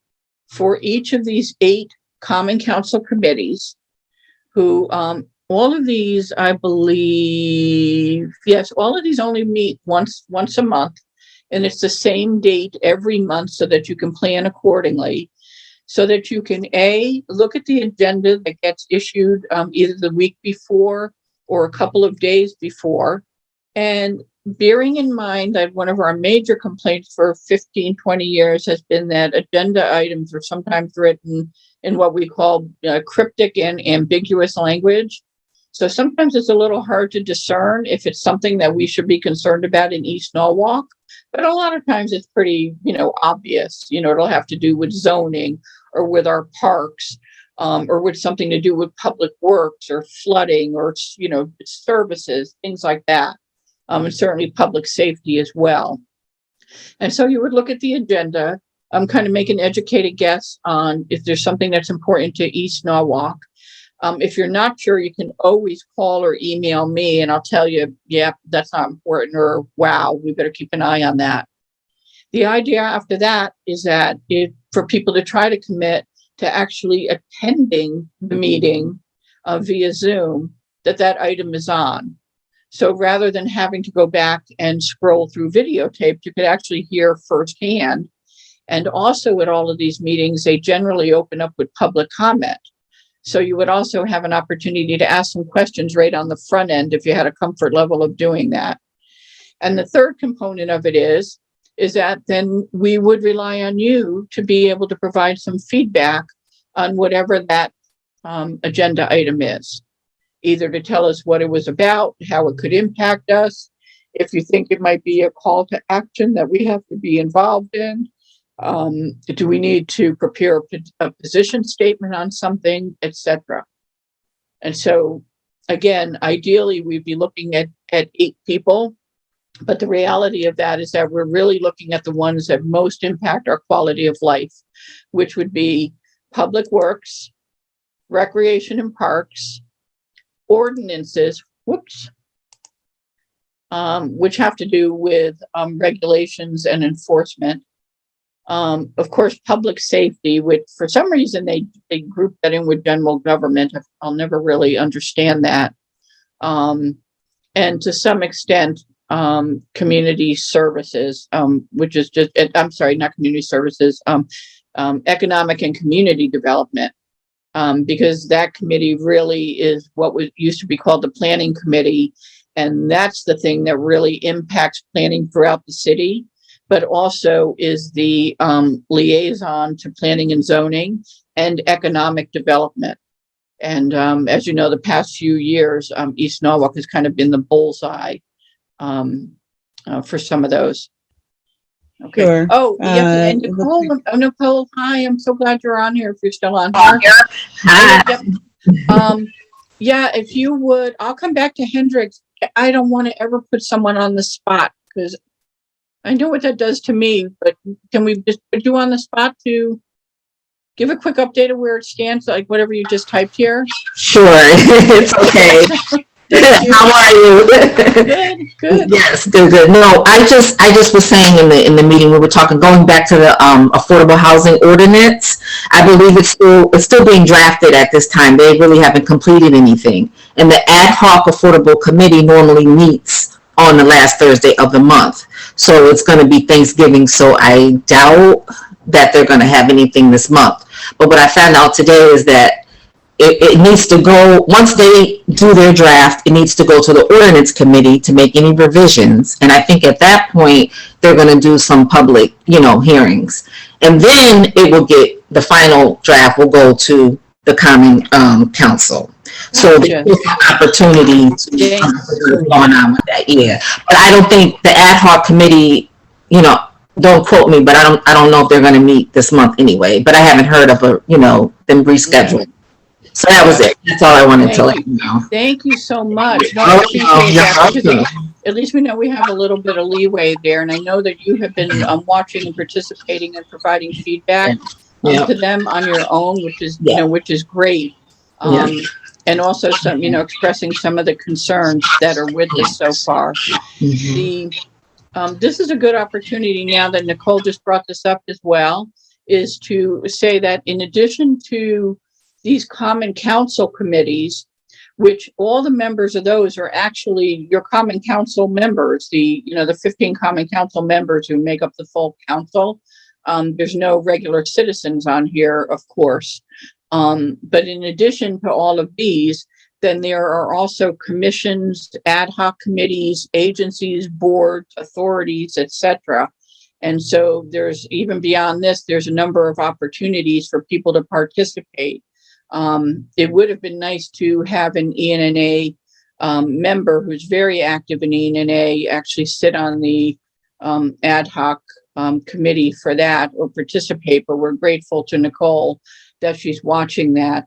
for each of these 8 Common Council committees who, all of these, I believe, yes, all of these only meet once a month, and it's the same date every month so that you can plan accordingly, so that you can look at the agenda that gets issued either the week before or a couple of days before. And bearing in mind that one of our major complaints for 15, 20 years has been that agenda items are sometimes written in what we call cryptic and ambiguous language. So sometimes it's a little hard to discern if it's something that we should be concerned about in East Norwalk. But a lot of times it's pretty, obvious. It'll have to do with zoning or with our parks, or with something to do with public works or flooding or, services, things like that. And certainly public safety as well. And so you would look at the agenda, kind of make an educated guess on if there's something that's important to East Norwalk. If you're not sure, you can always call or email me and I'll tell you, yeah, that's not important, or wow, we better keep an eye on that. The idea after that is that for people to try to commit to actually attending the meeting via Zoom, that item is on. So rather than having to go back and scroll through videotape, you could actually hear firsthand. And also at all of these meetings, they generally open up with public comment. So you would also have an opportunity to ask some questions right on the front end if you had a comfort level of doing that. And the third component of it is that then we would rely on you to be able to provide some feedback on whatever that agenda item is, either to tell us what it was about, how it could impact us, if you think it might be a call to action that we have to be involved in. Do we need to prepare a position statement on something, etc.? And so, again, ideally, we'd be looking at 8 people. But the reality of that is that we're really looking at the ones that most impact our quality of life, which would be public works, recreation and parks, ordinances, which have to do with regulations and enforcement. Of course, public safety, which for some reason they group that in with general government. I'll never really understand that. And to some extent, community services, which is just, I'm sorry, not community services, economic and community development, because that committee really is what used to be called the planning committee. And that's the thing that really impacts planning throughout the city, but also is the liaison to planning and zoning and economic development. And as you know, the past few years, East Norwalk has kind of been the bullseye for some of those. Okay. Sure. Oh, yeah. And Nicole, hi. I'm so glad you're on here. If you're still on here. Hi. Yeah. If you would, I'll come back to Hendrix. I don't want to ever put someone on the spot because I know what that does to me. But can we just put you on the spot to give a quick update of where it stands, like whatever you just typed here? Sure. It's okay. How are you? Good. Yes, good. No, I just was saying in the meeting we were talking, going back to the affordable housing ordinance. I believe it's still being drafted at this time. They really haven't completed anything. And the ad hoc affordable committee normally meets on the last Thursday of the month. So it's going to be Thanksgiving. So I doubt that they're going to have anything this month. But what I found out today is that it needs to go, once they do their draft, it needs to go to the ordinance committee to make any revisions. And I think at that point, they're going to do some public, hearings. And then it will get, the final draft will go to the common council. So there's an opportunity to see what's going on with that, yeah. But I don't think the ad hoc committee, don't quote me, but I don't know if they're going to meet this month anyway. But I haven't heard of them rescheduling. So that was it. That's all I wanted to let you know. Thank you so much. No, I appreciate that, because at least we know we have a little bit of leeway there. And I know that you have been watching and participating and providing feedback to them on your own, which is great. And also some, expressing some of the concerns that are with this so far. This is a good opportunity now that Nicole just brought this up as well, is to say that in addition to these common council committees, which all the members of those are actually your common council members, the 15 common council members who make up the full council. There's no regular citizens on here, of course. But in addition to all of these, then there are also commissions, ad hoc committees, agencies, boards, authorities, etc. And so there's, even beyond this, there's a number of opportunities for people to participate. It would have been nice to have an ENNA member who's very active in ENNA actually sit on the ad hoc committee for that or participate, but we're grateful to Nicole that she's watching that.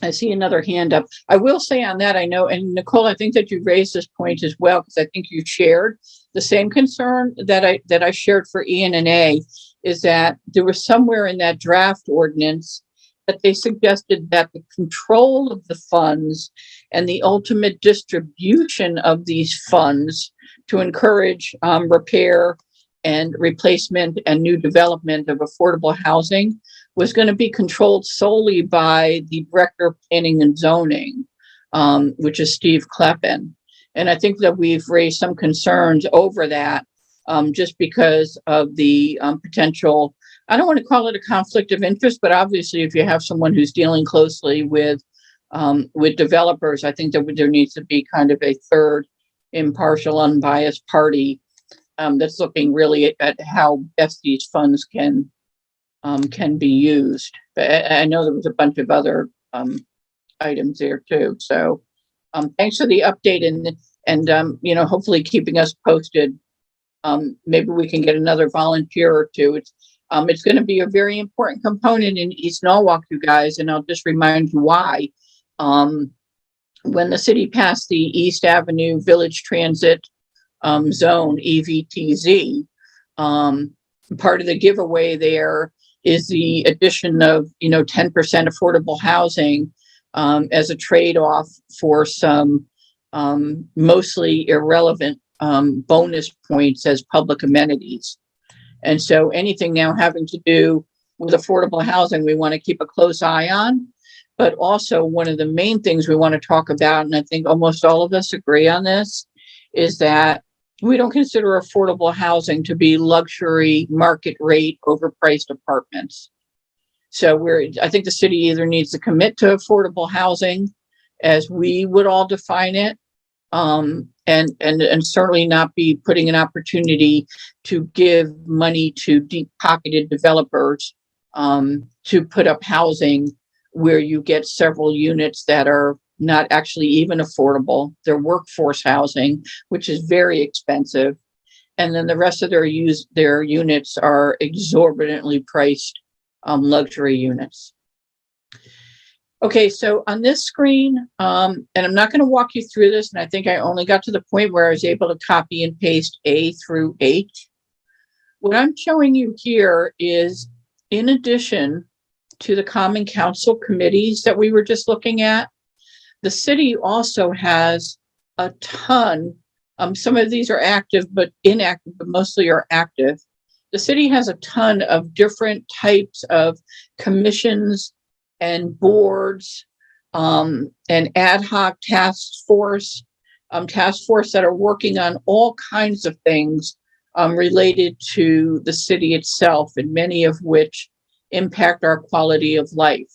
I see another hand up. I will say on that, I know, and Nicole, I think that you raised this point as well, because I think you shared the same concern that I shared for ENNA, is that there was somewhere in that draft ordinance that they suggested that the control of the funds and the ultimate distribution of these funds to encourage repair and replacement and new development of affordable housing was going to be controlled solely by the Director of Planning and Zoning, which is Steve Kleppen. And I think that we've raised some concerns over that just because of the potential, I don't want to call it a conflict of interest, but obviously if you have someone who's dealing closely with developers, I think that there needs to be kind of a third impartial, unbiased party that's looking really at how best these funds can be used. But I know there was a bunch of other items there too. So thanks for the update and hopefully keeping us posted. Maybe we can get another volunteer or two. It's going to be a very important component in East Norwalk, you guys, and I'll just remind you why. When the city passed the East Avenue Village Transit Zone, EVTZ, part of the giveaway there is the addition of 10% affordable housing as a trade-off for some mostly irrelevant bonus points as public amenities. And so anything now having to do with affordable housing, we want to keep a close eye on. But also one of the main things we want to talk about, and I think almost all of us agree on this, is that we don't consider affordable housing to be luxury, market rate, overpriced apartments. So I think the city either needs to commit to affordable housing as we would all define it, and certainly not be putting an opportunity to give money to deep-pocketed developers to put up housing where you get several units that are not actually even affordable. They're workforce housing, which is very expensive. And then the rest of their units are exorbitantly priced luxury units. Okay, so on this screen, and I'm not going to walk you through this, and I think I only got to the point where I was able to copy and paste A through H. What I'm showing you here is, in addition to the Common Council committees that we were just looking at, the city also has a ton. Some of these are active, but inactive, but mostly are active. The city has a ton of different types of commissions and boards and ad hoc task force that are working on all kinds of things related to the city itself, and many of which impact our quality of life.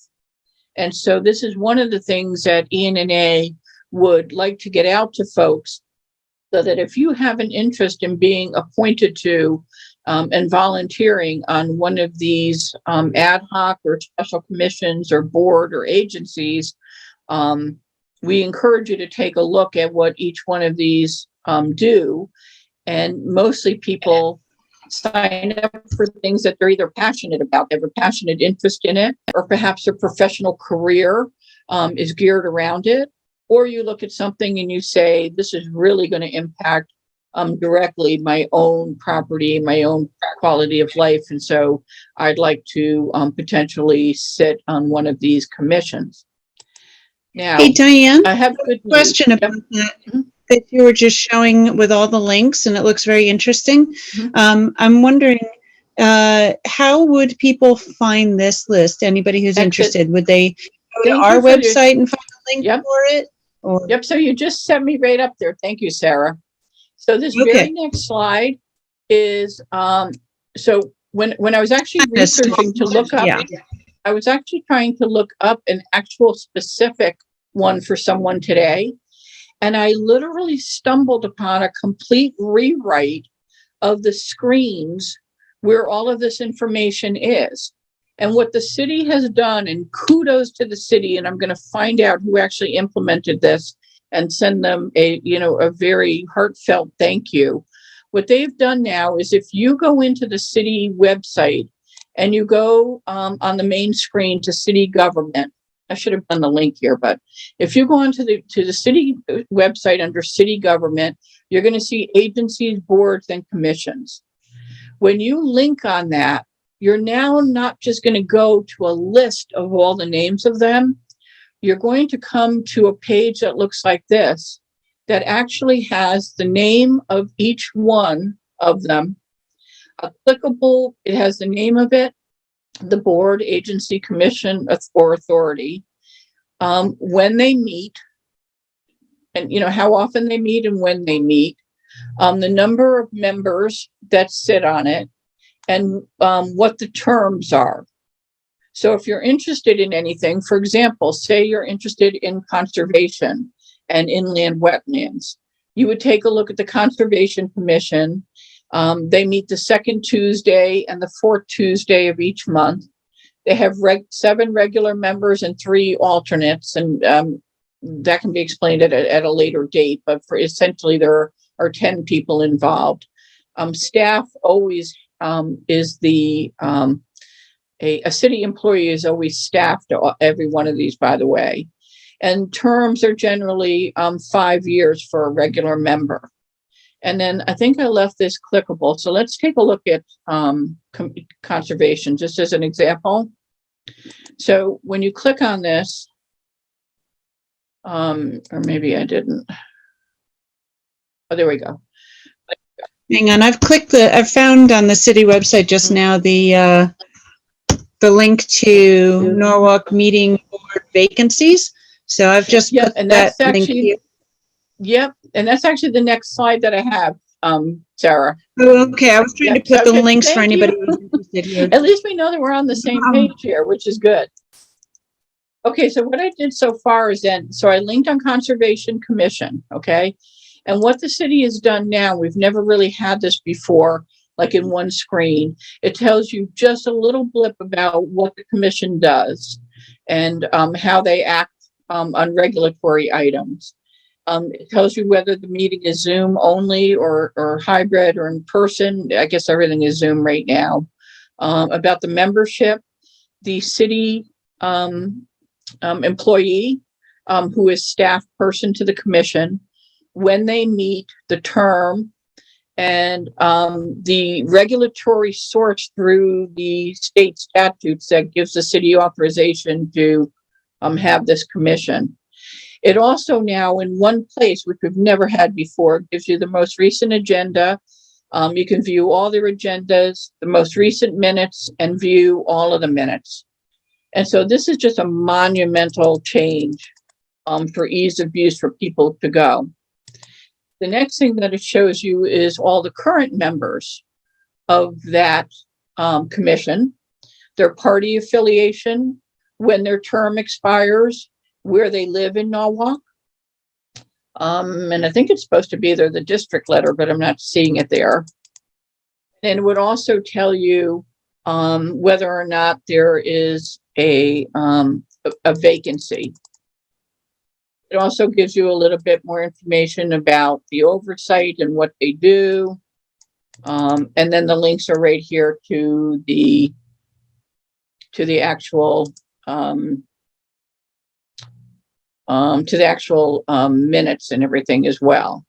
And so this is one of the things that ENNA would like to get out to folks, so that if you have an interest in being appointed to and volunteering on one of these ad hoc or special commissions or board or agencies, we encourage you to take a look at what each one of these do. And mostly people sign up for things that they're either passionate about, they have a passionate interest in it, or perhaps their professional career is geared around it. Or you look at something and you say, this is really going to impact directly my own property, my own quality of life. And so I'd like to potentially sit on one of these commissions. Now, Hey, Diane, I have a good question about that. That you were just showing with all the links, and it looks very interesting. I'm wondering, how would people find this list? Anybody who's Exit. interested, would they go to Thank our you for your- website and find a link Yep. for it? Or, Yep, so you just set me right up there. Thank you, Sarah. So this Okay. very next slide is, so when I was actually researching to look up, Yeah. I was actually trying to look up an actual specific one for someone today. And I literally stumbled upon a complete rewrite of the screens where all of this information is. And what the city has done, and kudos to the city, and I'm going to find out who actually implemented this and send them a very heartfelt thank you. What they've done now is if you go into the city website and you go on the main screen to city government, I should have done the link here, but if you go onto the city website under city government, you're going to see agencies, boards, and commissions. When you link on that, you're now not just going to go to a list of all the names of them. You're going to come to a page that looks like this, that actually has the name of each one of them. Applicable, it has the name of it, the board, agency, commission, or authority, when they meet, and how often they meet and when they meet, the number of members that sit on it, and what the terms are. So if you're interested in anything, for example, say you're interested in conservation and inland wetlands, you would take a look at the Conservation Commission. They meet the second Tuesday and the fourth Tuesday of each month. They have 7 regular members and 3 alternates, and that can be explained at a later date, but for essentially there are 10 people involved. Staff always is a city employee is always staffed every one of these, by the way. And terms are generally 5 years for a regular member. And then I think I left this clickable. So let's take a look at conservation, just as an example. So when you click on this, or maybe I didn't. Oh, there we go. Hang on, I've found on the city website just now the link to Norwalk meeting board vacancies. So I've just put and that that's link actually, here. Yep, and that's actually the next slide that I have, Sarah. Oh, okay, I was trying to put the Okay, links for thank anybody you. who's interested here. At least we know that we're on the same page here, which is good. Okay, so what I did so far is so I linked on Conservation Commission, okay? And what the city has done now, we've never really had this before, like in one screen. It tells you just a little blip about what the commission does and how they act on regulatory items. It tells you whether the meeting is Zoom only or hybrid or in person. I guess everything is Zoom right now. About the membership, the city employee who is staff person to the commission, when they meet, the term, and the regulatory source through the state statutes that gives the city authorization to have this commission. It also now in one place, which we've never had before, gives you the most recent agenda. You can view all their agendas, the most recent minutes, and view all of the minutes. And so this is just a monumental change for ease of use for people to go. The next thing that it shows you is all the current members of that commission, their party affiliation, when their term expires, where they live in Norwalk. And I think it's supposed to be there, the district letter, but I'm not seeing it there. And it would also tell you whether or not there is a vacancy. It also gives you a little bit more information about the oversight and what they do. And then the links are right here to the actual minutes and everything as well.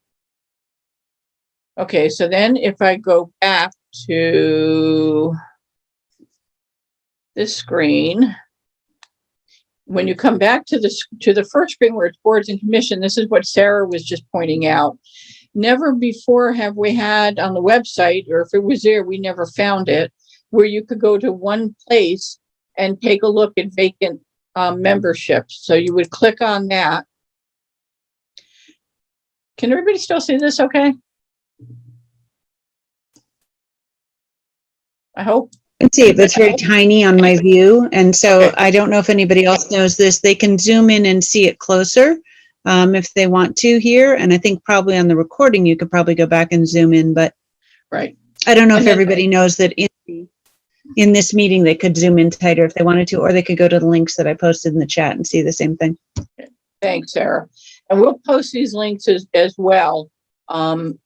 Okay, so then if I go back to this screen, when you come back to the first screen where it's boards and commission, this is what Sarah was just pointing out. Never before have we had on the website, or if it was there, we never found it, where you could go to one place and take a look at vacant memberships. So you would click on that. Can everybody still see this okay? I hope. I can see it, but it's very tiny on my view. And so Okay. I don't know if anybody else knows this. They can zoom in and see it closer if they want to here. And I think probably on the recording, you could probably go back and zoom in, but Right. I don't know And if then- everybody knows that in this meeting, they could zoom in tighter if they wanted to, or they could go to the links that I posted in the chat and see the same thing. Thanks, Sarah. And we'll post these links as well, through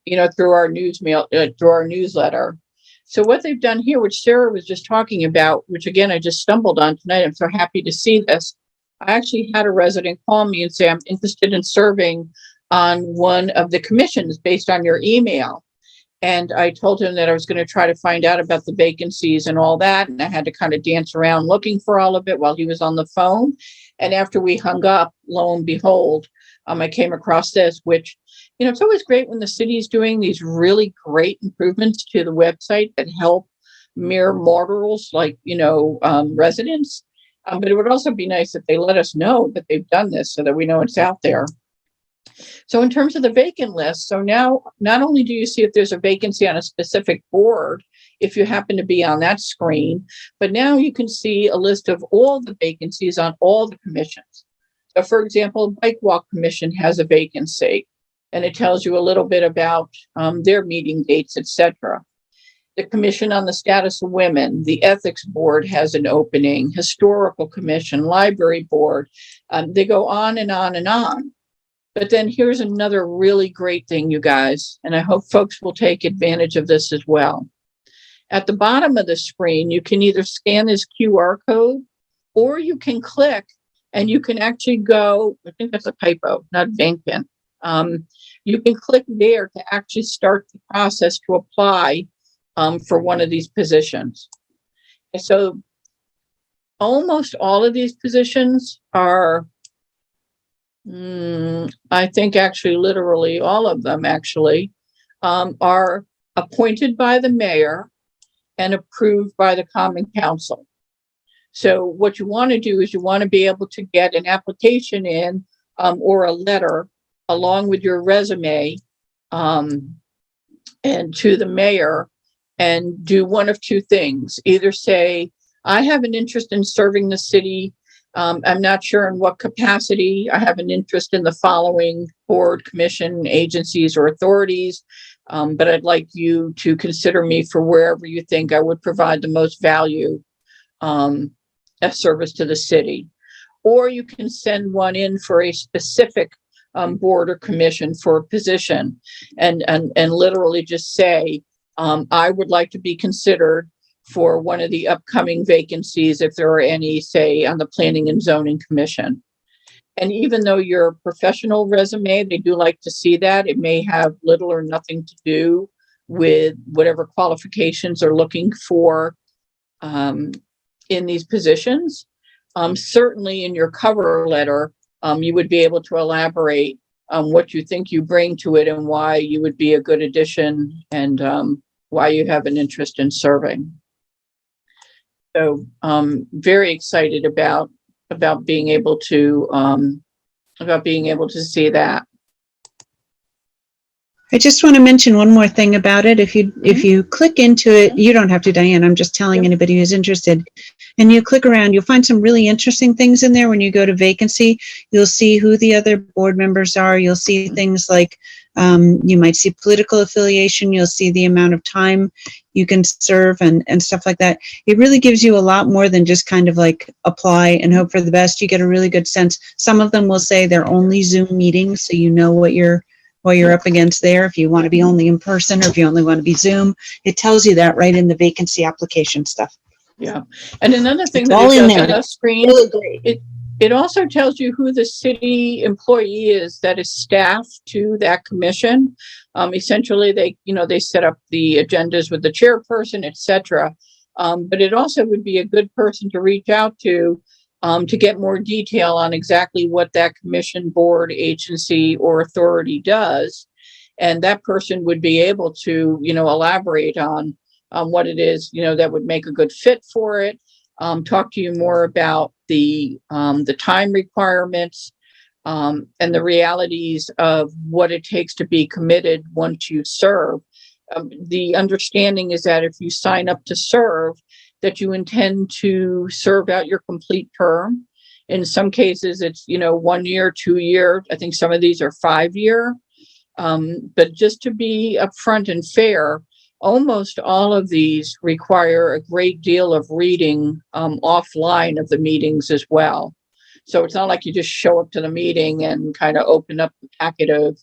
our through our newsletter. So what they've done here, which Sarah was just talking about, which again, I just stumbled on tonight. I'm so happy to see this. I actually had a resident call me and say, I'm interested in serving on one of the commissions based on your email. And I told him that I was going to try to find out about the vacancies and all that. And I had to kind of dance around looking for all of it while he was on the phone. And after we hung up, lo and behold, I came across this, which, it's always great when the city is doing these really great improvements to the website that help mere mortals like, residents. But it would also be nice if they let us know that they've done this so that we know it's out there. So in terms of the vacant list, so now not only do you see if there's a vacancy on a specific board, if you happen to be on that screen, but now you can see a list of all the vacancies on all the commissions. So for example, Bike Walk Commission has a vacancy, and it tells you a little bit about their meeting dates, etc. The Commission on the Status of Women, the Ethics Board has an opening, Historical Commission, Library Board. They go on and on and on. But then here's another really great thing, you guys, and I hope folks will take advantage of this as well. At the bottom of the screen, you can either scan this QR code or you can click and you can actually go, I think that's a typo, not bank pen. You can click there to actually start the process to apply for one of these positions. And so almost all of these positions are I think actually literally all of them actually are appointed by the mayor and approved by the Common Council. So what you want to do is you want to be able to get an application in or a letter along with your resume and to the mayor and do one of two things. Either say, I have an interest in serving the city. I'm not sure in what capacity. I have an interest in the following board, commission, agencies, or authorities, but I'd like you to consider me for wherever you think I would provide the most value as service to the city. Or you can send one in for a specific board or commission for a position and literally just say, I would like to be considered for one of the upcoming vacancies, if there are any, say, on the Planning and Zoning Commission. And even though your professional resume, they do like to see that, it may have little or nothing to do with whatever qualifications they're looking for in these positions. Certainly in your cover letter, you would be able to elaborate what you think you bring to it and why you would be a good addition and why you have an interest in serving. So very excited about being able to see that. I just want to mention one more thing about it. If you click into it, you don't have to, Diane. I'm just telling anybody who's interested. And you click around, you'll find some really interesting things in there. When you go to vacancy, you'll see who the other board members are. You'll see things like you might see political affiliation. You'll see the amount of time you can serve and stuff like that. It really gives you a lot more than just kind of like apply and hope for the best. You get a really good sense. Some of them will say they're only Zoom meetings, so you know what you're up against there. If you want to be only in person or if you only want to be Zoom, it tells you that right in the vacancy application stuff. Yeah. And another thing It's that all it in does there. on the screen, it also tells you who the city employee is that is staffed to that commission. Essentially, they set up the agendas with the chairperson, etc. But it also would be a good person to reach out to get more detail on exactly what that commission, board, agency, or authority does. And that person would be able to, elaborate on what it is, that would make a good fit for it. Talk to you more about the time requirements, and the realities of what it takes to be committed once you serve. The understanding is that if you sign up to serve, that you intend to serve out your complete term. In some cases, it's, 1 year, 2 year. I think some of these are 5 year. But just to be upfront and fair, almost all of these require a great deal of reading offline of the meetings as well. So it's not like you just show up to the meeting and kind of open up the packet of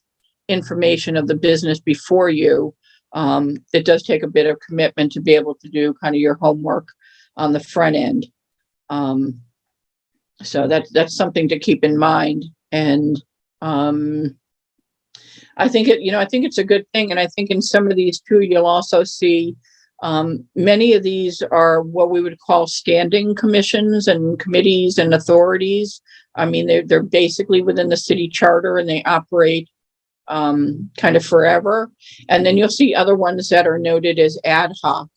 information of the business before you. It does take a bit of commitment to be able to do kind of your homework on the front end. So that's something to keep in mind. And I think it's a good thing. And I think in some of these too, you'll also see many of these are what we would call standing commissions and committees and authorities. I mean, they're basically within the city charter and they operate kind of forever. And then you'll see other ones that are noted as ad hoc.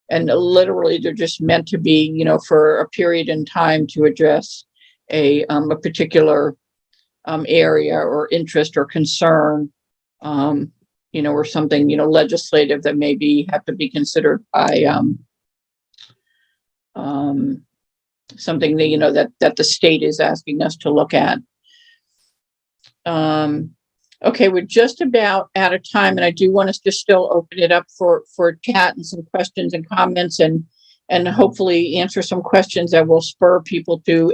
And literally they're just meant to be, for a period in time to address a particular area or interest or concern, or something, legislative that maybe have to be considered by something that, that the state is asking us to look at. Okay, we're just about out of time, and I do want us to still open it up for chat and some questions and comments, and hopefully answer some questions that will spur people to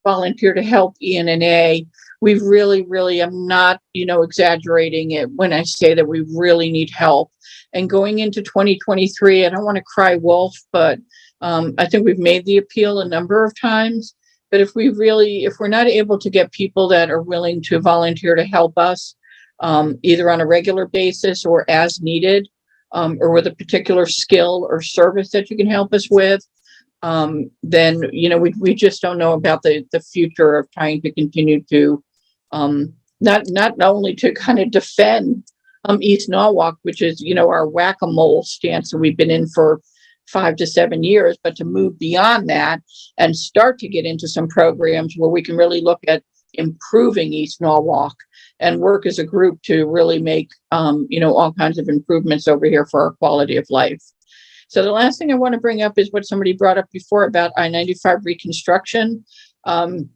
volunteer to help ENNA. We really, I'm not, exaggerating it when I say that we really need help. And going into 2023, I don't want to cry wolf, but I think we've made the appeal a number of times. But if we're not able to get people that are willing to volunteer to help us, either on a regular basis or as needed, or with a particular skill or service that you can help us with, then, we just don't know about the future of trying to continue to, not only to kind of defend East Norwalk, which is, our whack-a-mole stance that we've been in for 5 to 7 years, but to move beyond that and start to get into some programs where we can really look at improving East Norwalk and work as a group to really make, all kinds of improvements over here for our quality of life. So the last thing I want to bring up is what somebody brought up before about I-95 reconstruction. And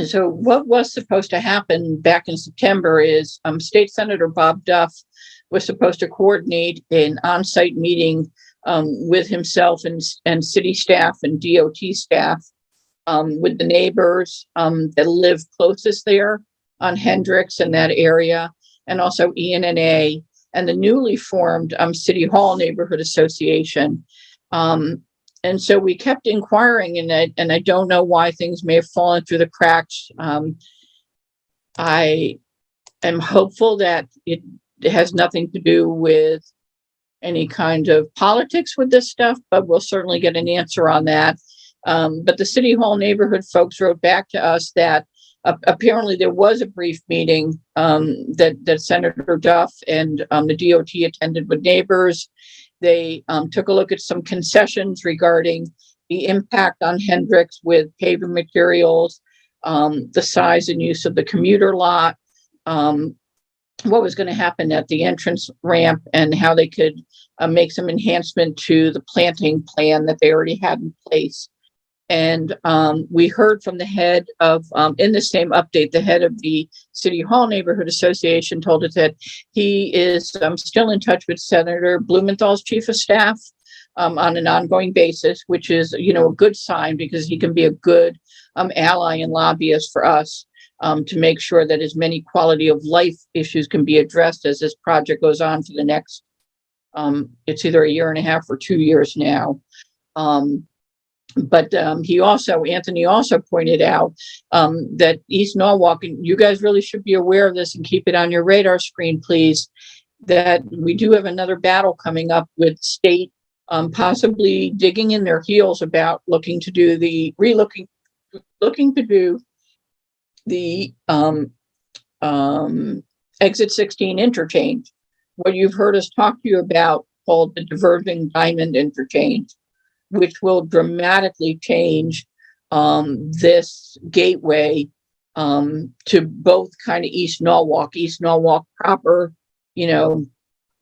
so what was supposed to happen back in September is State Senator Bob Duff was supposed to coordinate an on-site meeting with himself and city staff and DOT staff, with the neighbors that live closest there on Hendricks and that area, and also ENNA and the newly formed City Hall Neighborhood Association. And so we kept inquiring in it, and I don't know why things may have fallen through the cracks. I am hopeful that it has nothing to do with any kind of politics with this stuff, but we'll certainly get an answer on that. But the City Hall neighborhood folks wrote back to us that apparently there was a brief meeting that Senator Duff and the DOT attended with neighbors. They took a look at some concessions regarding the impact on Hendricks with paving materials, the size and use of the commuter lot, what was going to happen at the entrance ramp, and how they could make some enhancement to the planting plan that they already had in place. And we heard from the head of, in the same update, the head of the City Hall Neighborhood Association told us that he is still in touch with Senator Blumenthal's chief of staff on an ongoing basis, which is, a good sign, because he can be a good ally and lobbyist for us. To make sure that as many quality of life issues can be addressed as this project goes on for the next, it's either 1.5 years or 2 years now. But Anthony also pointed out that East Norwalk, and you guys really should be aware of this and keep it on your radar screen, please, that we do have another battle coming up with state, possibly digging in their heels about looking to do the exit 16 interchange. What you've heard us talk to you about called the Diverging Diamond Interchange, which will dramatically change this gateway to both kind of East Norwalk proper, you know,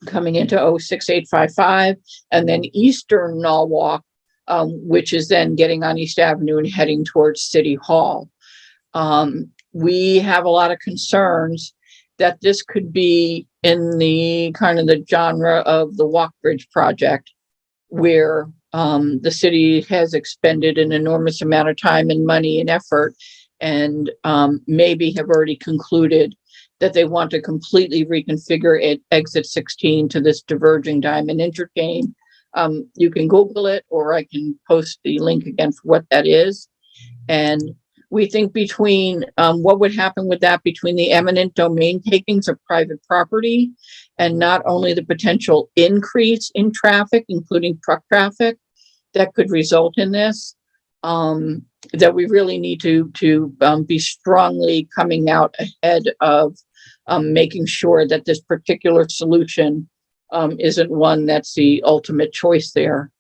coming into 06855, and then Eastern Norwalk, which is then getting on East Avenue and heading towards City Hall. We have a lot of concerns that this could be in the kind of the genre of the Walk Bridge project, where the city has expended an enormous amount of time and money and effort, and maybe have already concluded that they want to completely reconfigure it, exit 16 to this diverging diamond interchange. You can Google it, or I can post the link again for what that is. And we think between what would happen with that, between the eminent domain takings of private property, and not only the potential increase in traffic, including truck traffic, that could result in this, that we really need to be strongly coming out ahead of making sure that this particular solution isn't one that's the ultimate choice there.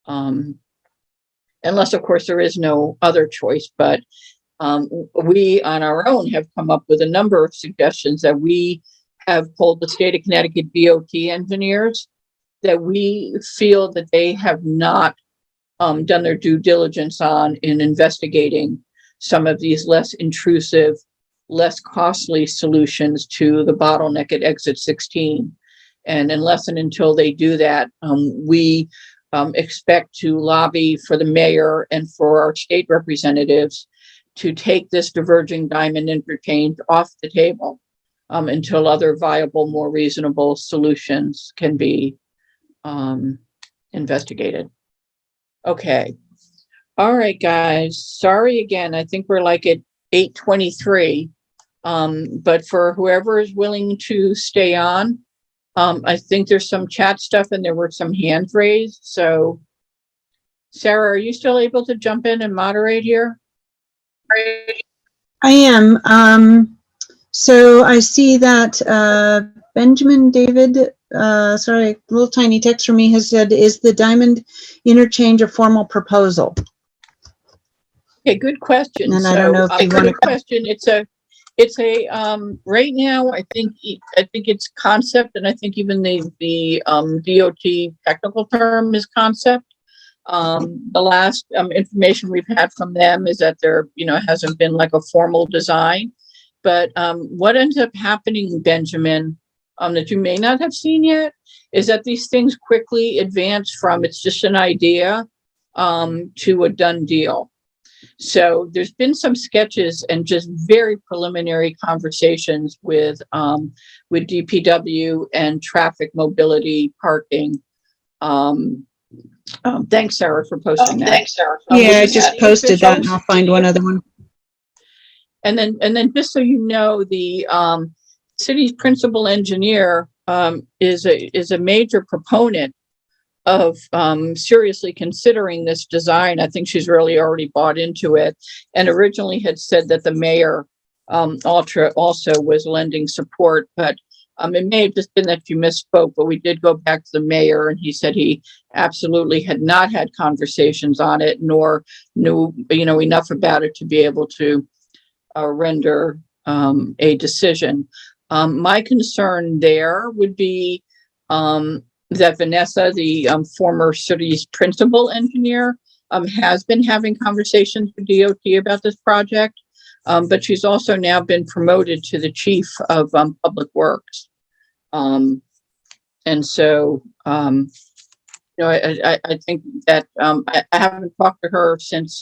Unless, of course, there is no other choice. But we on our own have come up with a number of suggestions that we have told the state of Connecticut DOT engineers that we feel that they have not done their due diligence on in investigating some of these less intrusive, less costly solutions to the bottleneck at exit 16. And unless and until they do that, we expect to lobby for the mayor and for our state representatives to take this diverging diamond interchange off the table until other viable, more reasonable solutions can be investigated. Okay. All right, guys. Sorry again. I think we're like at 8:23. But for whoever is willing to stay on, I think there's some chat stuff and there were some hands raised. So, Sarah, are you still able to jump in and moderate here? I am. So I see that Benjamin David, sorry, a little tiny text from me, has said, is the diamond interchange a formal proposal? Okay, good question. And I don't know if you want to. Good question. It's a right now, I think it's concept, and I think even the DOT technical term is concept. The last information we've had from them is that there, hasn't been like a formal design. But what ends up happening, Benjamin, that you may not have seen yet, is that these things quickly advance from it's just an idea to a done deal. So there's been some sketches and just very preliminary conversations with DPW and traffic mobility parking. Thanks, Sarah, for posting that. Thanks, Sarah. Yeah, I just posted that, and I'll find one other one. And then just so you know, the city's principal engineer is a major proponent of seriously considering this design. I think she's really already bought into it, and originally had said that the mayor also was lending support, but it may have just been that you misspoke, but we did go back to the mayor, and he said he absolutely had not had conversations on it, nor knew enough about it to be able to render a decision. My concern there would be that Vanessa, the former city's principal engineer, has been having conversations with DOT about this project, but she's also now been promoted to the chief of public works. And so, I think that I haven't talked to her since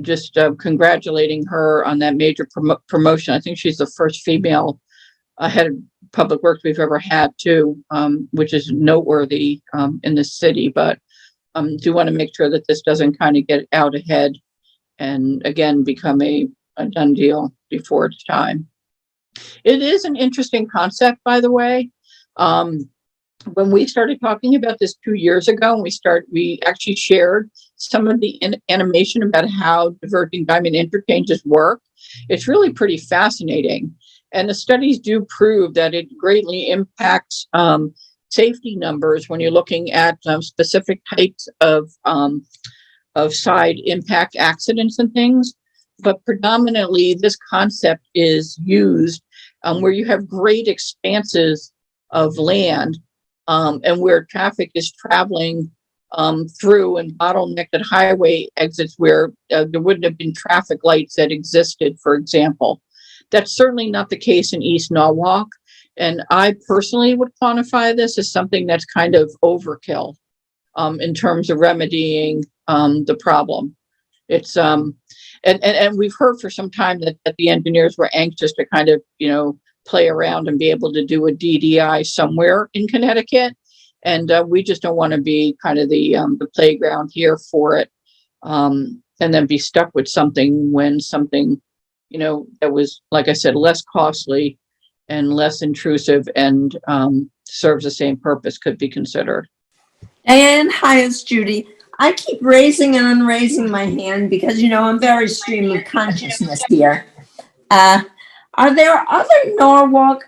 just congratulating her on that major promotion. I think she's the first female head of public works we've ever had too, which is noteworthy in the city, but do want to make sure that this doesn't kind of get out ahead and again become a done deal before it's time. It is an interesting concept, by the way. When we started talking about this 2 years ago, we actually shared some of the animation about how diverging diamond interchanges work. It's really pretty fascinating. And the studies do prove that it greatly impacts safety numbers when you're looking at specific types of side impact accidents and things. But predominantly, this concept is used where you have great expanses of land and where traffic is traveling through and bottlenecked highway exits where there wouldn't have been traffic lights that existed, for example. That's certainly not the case in East Norwalk. And I personally would quantify this as something that's kind of overkill in terms of remedying the problem. It's and we've heard for some time that the engineers were anxious to kind of, play around and be able to do a DDI somewhere in Connecticut. And we just don't want to be kind of the playground here for it, and then be stuck with something when something, that was, like I said, less costly and less intrusive and serves the same purpose could be considered. And hi, it's Judy. I keep raising and unraising my hand because, I'm very stream of consciousness here. Are there other Norwalk,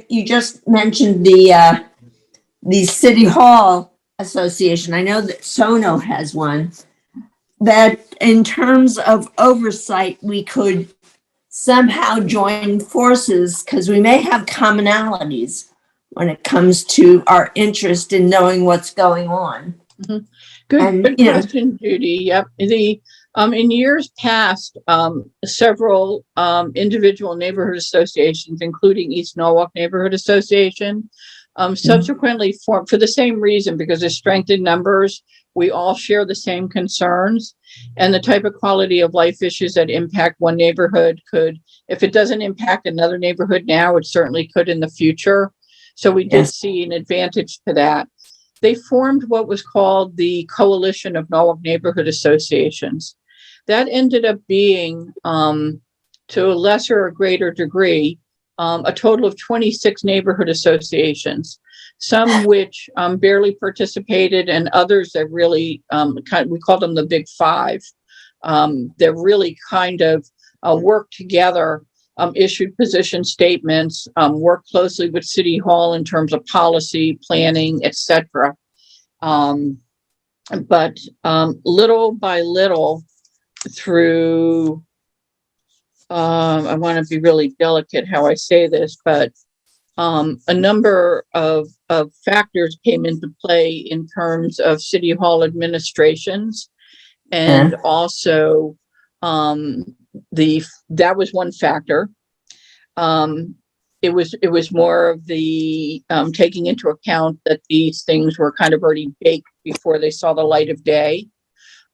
you just mentioned the City Hall Association. I know that Sono has one, that in terms of oversight, we could somehow join forces because we may have commonalities when it comes to our interest in knowing what's going on. Mm-hmm. Good question, Judy. Yep. In years past, several individual neighborhood associations, including East Norwalk Neighborhood Association, subsequently formed for the same reason, because of strength in numbers. We all share the same concerns, and the type of quality of life issues that impact one neighborhood could, if it doesn't impact another neighborhood now, it certainly could in the future. So we did see an advantage to that. They formed what was called the Coalition of Norwalk Neighborhood Associations. That ended up being, to a lesser or greater degree, a total of 26 neighborhood associations, some which barely participated, and others that really, we call them the Big Five, that really kind of worked together, issued position statements, worked closely with City Hall in terms of policy, planning, etc. But little by little, through I want to be really delicate how I say this, but a number of factors came into play in terms of City Hall administrations, and also that was one factor. It was more of the taking into account that these things were kind of already baked before they saw the light of day.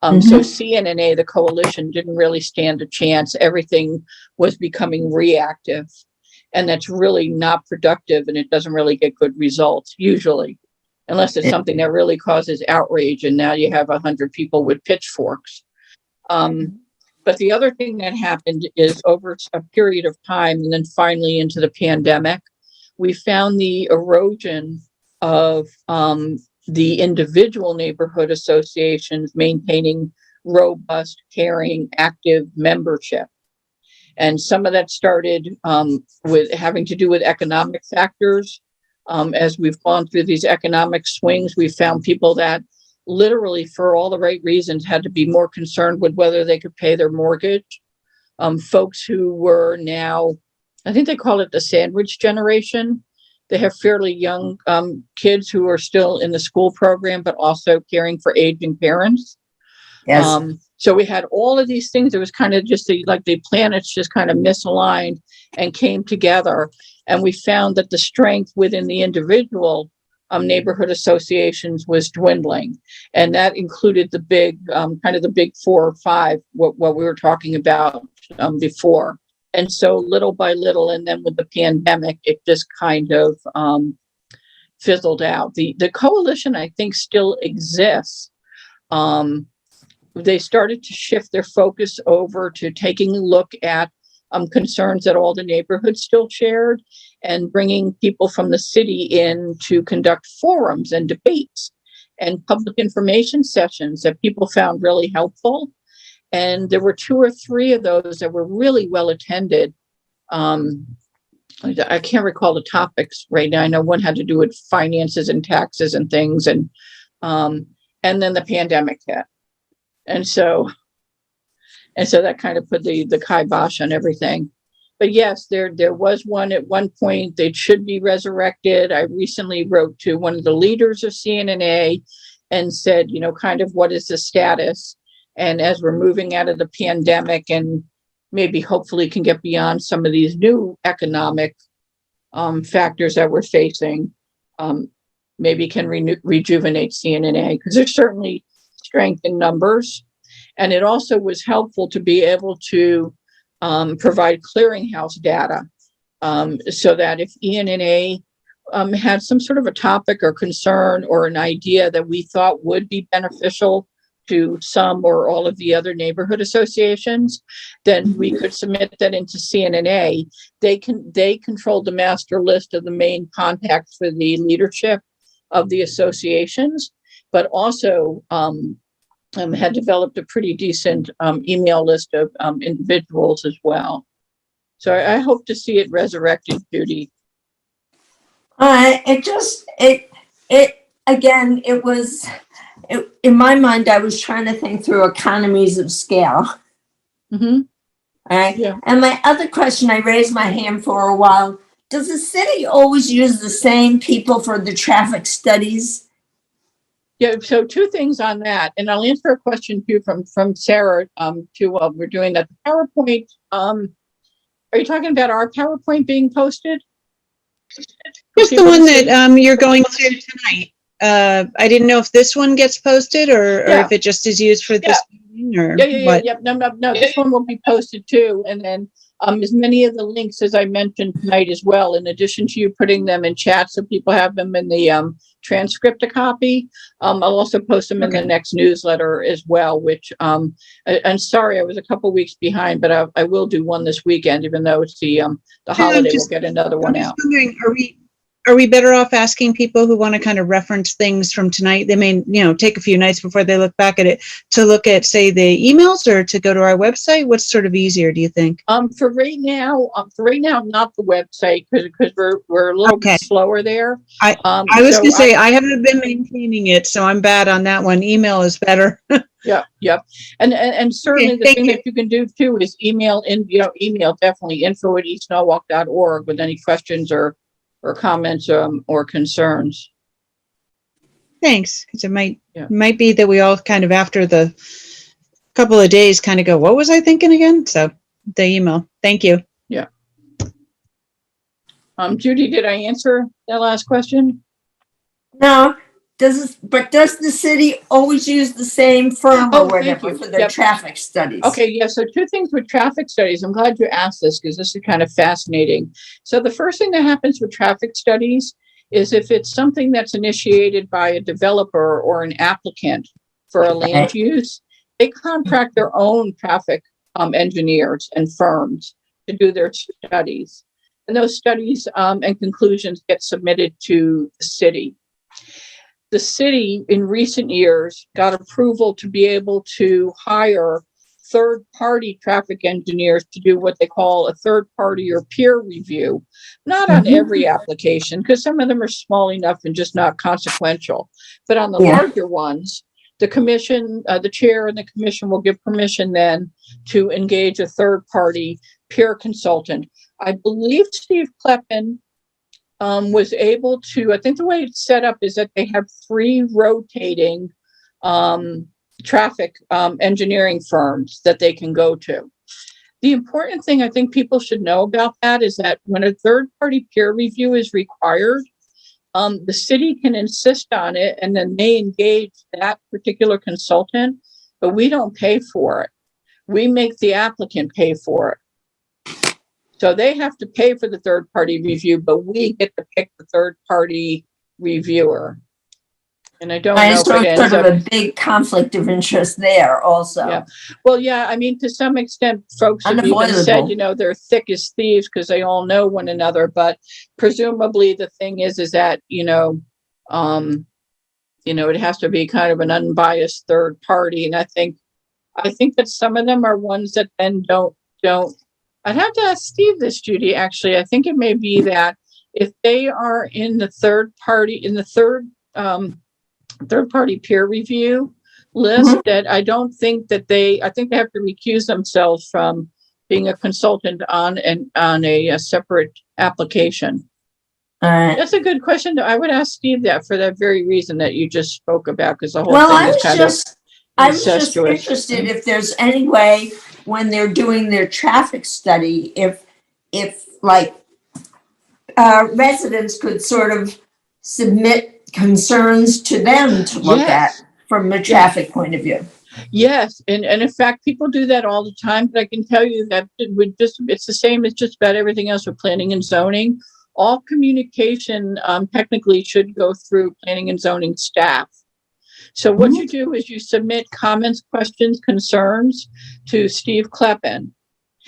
So CNNA, the coalition, didn't really stand a chance. Everything was becoming reactive, and that's really not productive, and it doesn't really get good results usually, unless it's something that really causes outrage, and now you have 100 people with pitchforks. But the other thing that happened is, over a period of time, and then finally into the pandemic, we found the erosion of the individual neighborhood associations maintaining robust, caring, active membership. And some of that started with having to do with economic factors. As we've gone through these economic swings, we found people that literally, for all the right reasons, had to be more concerned with whether they could pay their mortgage. Folks who were now, I think they call it the sandwich generation. They have fairly young kids who are still in the school program, but also caring for aging parents. Yes. So we had all of these things. It was kind of just the planets just kind of misaligned and came together. And we found that the strength within the individual neighborhood associations was dwindling. And that included the big, kind of the big 4 or 5, what we were talking about before. And so little by little, and then with the pandemic, it just kind of fizzled out. The coalition, I think, still exists. They started to shift their focus over to taking a look at concerns that all the neighborhoods still shared, and bringing people from the city in to conduct forums and debates and public information sessions that people found really helpful. And there were 2 or 3 of those that were really well attended. I can't recall the topics right now. I know one had to do with finances and taxes and things, and then the pandemic hit. And so that kind of put the kibosh on everything. But yes, there was one at one point. They should be resurrected. I recently wrote to one of the leaders of CNNA and said, kind of what is the status? And as we're moving out of the pandemic and maybe hopefully can get beyond some of these new economic factors that we're facing, maybe can rejuvenate CNNA, because there's certainly strength in numbers. And it also was helpful to be able to provide clearinghouse data, so that if ENNA had some sort of a topic or concern or an idea that we thought would be beneficial to some or all of the other neighborhood associations, then we could submit that into CNNA. They controlled the master list of the main contacts for the leadership of the associations, but also had developed a pretty decent email list of individuals as well. So I hope to see it resurrected, Judy. In my mind, I was trying to think through economies of scale. Mm-hmm. All right. Yeah. And my other question, I raised my hand for a while. Does the city always use the same people for the traffic studies? Yeah, so two things on that, and I'll answer a question too from Sarah too while we're doing that. The PowerPoint, are you talking about our PowerPoint being posted? Just the one that you're going to tonight. I didn't know if this one gets posted or if it just is used for this meeting or what. No, this one will be posted too. And then as many of the links as I mentioned tonight as well, in addition to you putting them in chat so people have them in the transcript a copy, I'll also post them in the next newsletter as well, which I'm sorry I was a couple weeks behind, but I will do one this weekend, even though it's the holiday. We'll get another one out. Wondering, are we better off asking people who want to kind of reference things from tonight? They may, take a few nights before they look back at it to look at, say, the emails or to go to our website. What's sort of easier, do you think? For right now, not the website, because we're a little bit slower there. I was going to say I haven't been maintaining it, so I'm bad on that one. Email is better. Yeah. And certainly the thing that you can do too is email definitely info@eastnorwalk.org with any questions or comments or concerns. Thanks, because it might be that we all kind of after the couple of days kind of go, what was I thinking again? So the email. Thank you. Yeah. Judy, did I answer that last question? No. Does the city always use the same firm or whatever for their traffic studies? Okay, yeah. So two things with traffic studies. I'm glad you asked this because this is kind of fascinating. So the first thing that happens with traffic studies is if it's something that's initiated by a developer or an applicant for a land use, they contract their own traffic engineers and firms to do their studies. And those studies and conclusions get submitted to the city. The city in recent years got approval to be able to hire third-party traffic engineers to do what they call a third-party or peer review, not on every application, because some of them are small enough and just not consequential. But on the larger ones, the commission, the chair and the commission will give permission then to engage a third-party peer consultant. I believe Steve Kleppen was able to, I think the way it's set up is that they have 3 rotating traffic engineering firms that they can go to. The important thing I think people should know about that is that when a third-party peer review is required, the city can insist on it and then they engage that particular consultant, but we don't pay for it. We make the applicant pay for it. So they have to pay for the third-party review, but we get to pick the third-party reviewer. And I don't know if it ends sort of a big conflict of interest there also. Yeah. Well, yeah, I mean, to some extent, folks have even said, they're thick as thieves because they all know one another. But presumably the thing is that, it has to be kind of an unbiased third party. And I think that some of them are ones that then don't I'd have to ask Steve this, Judy, actually. I think it may be that if they are in the third party peer review list, that I don't think that I think they have to recuse themselves from being a consultant on a separate application. All right. That's a good question. I would ask Steve that for that very reason that you just spoke about, because the whole Well, thing I is was kind just incestuous. interested if there's any way when they're doing their traffic study, if like residents could sort of submit concerns to them to look Yes. at from a traffic point of view. Yes, and in fact, people do that all the time. But I can tell you that it's the same as just about everything else with planning and zoning. All communication technically should go through planning and zoning staff. So what you do is you submit comments, questions, concerns to Steve Kleppen,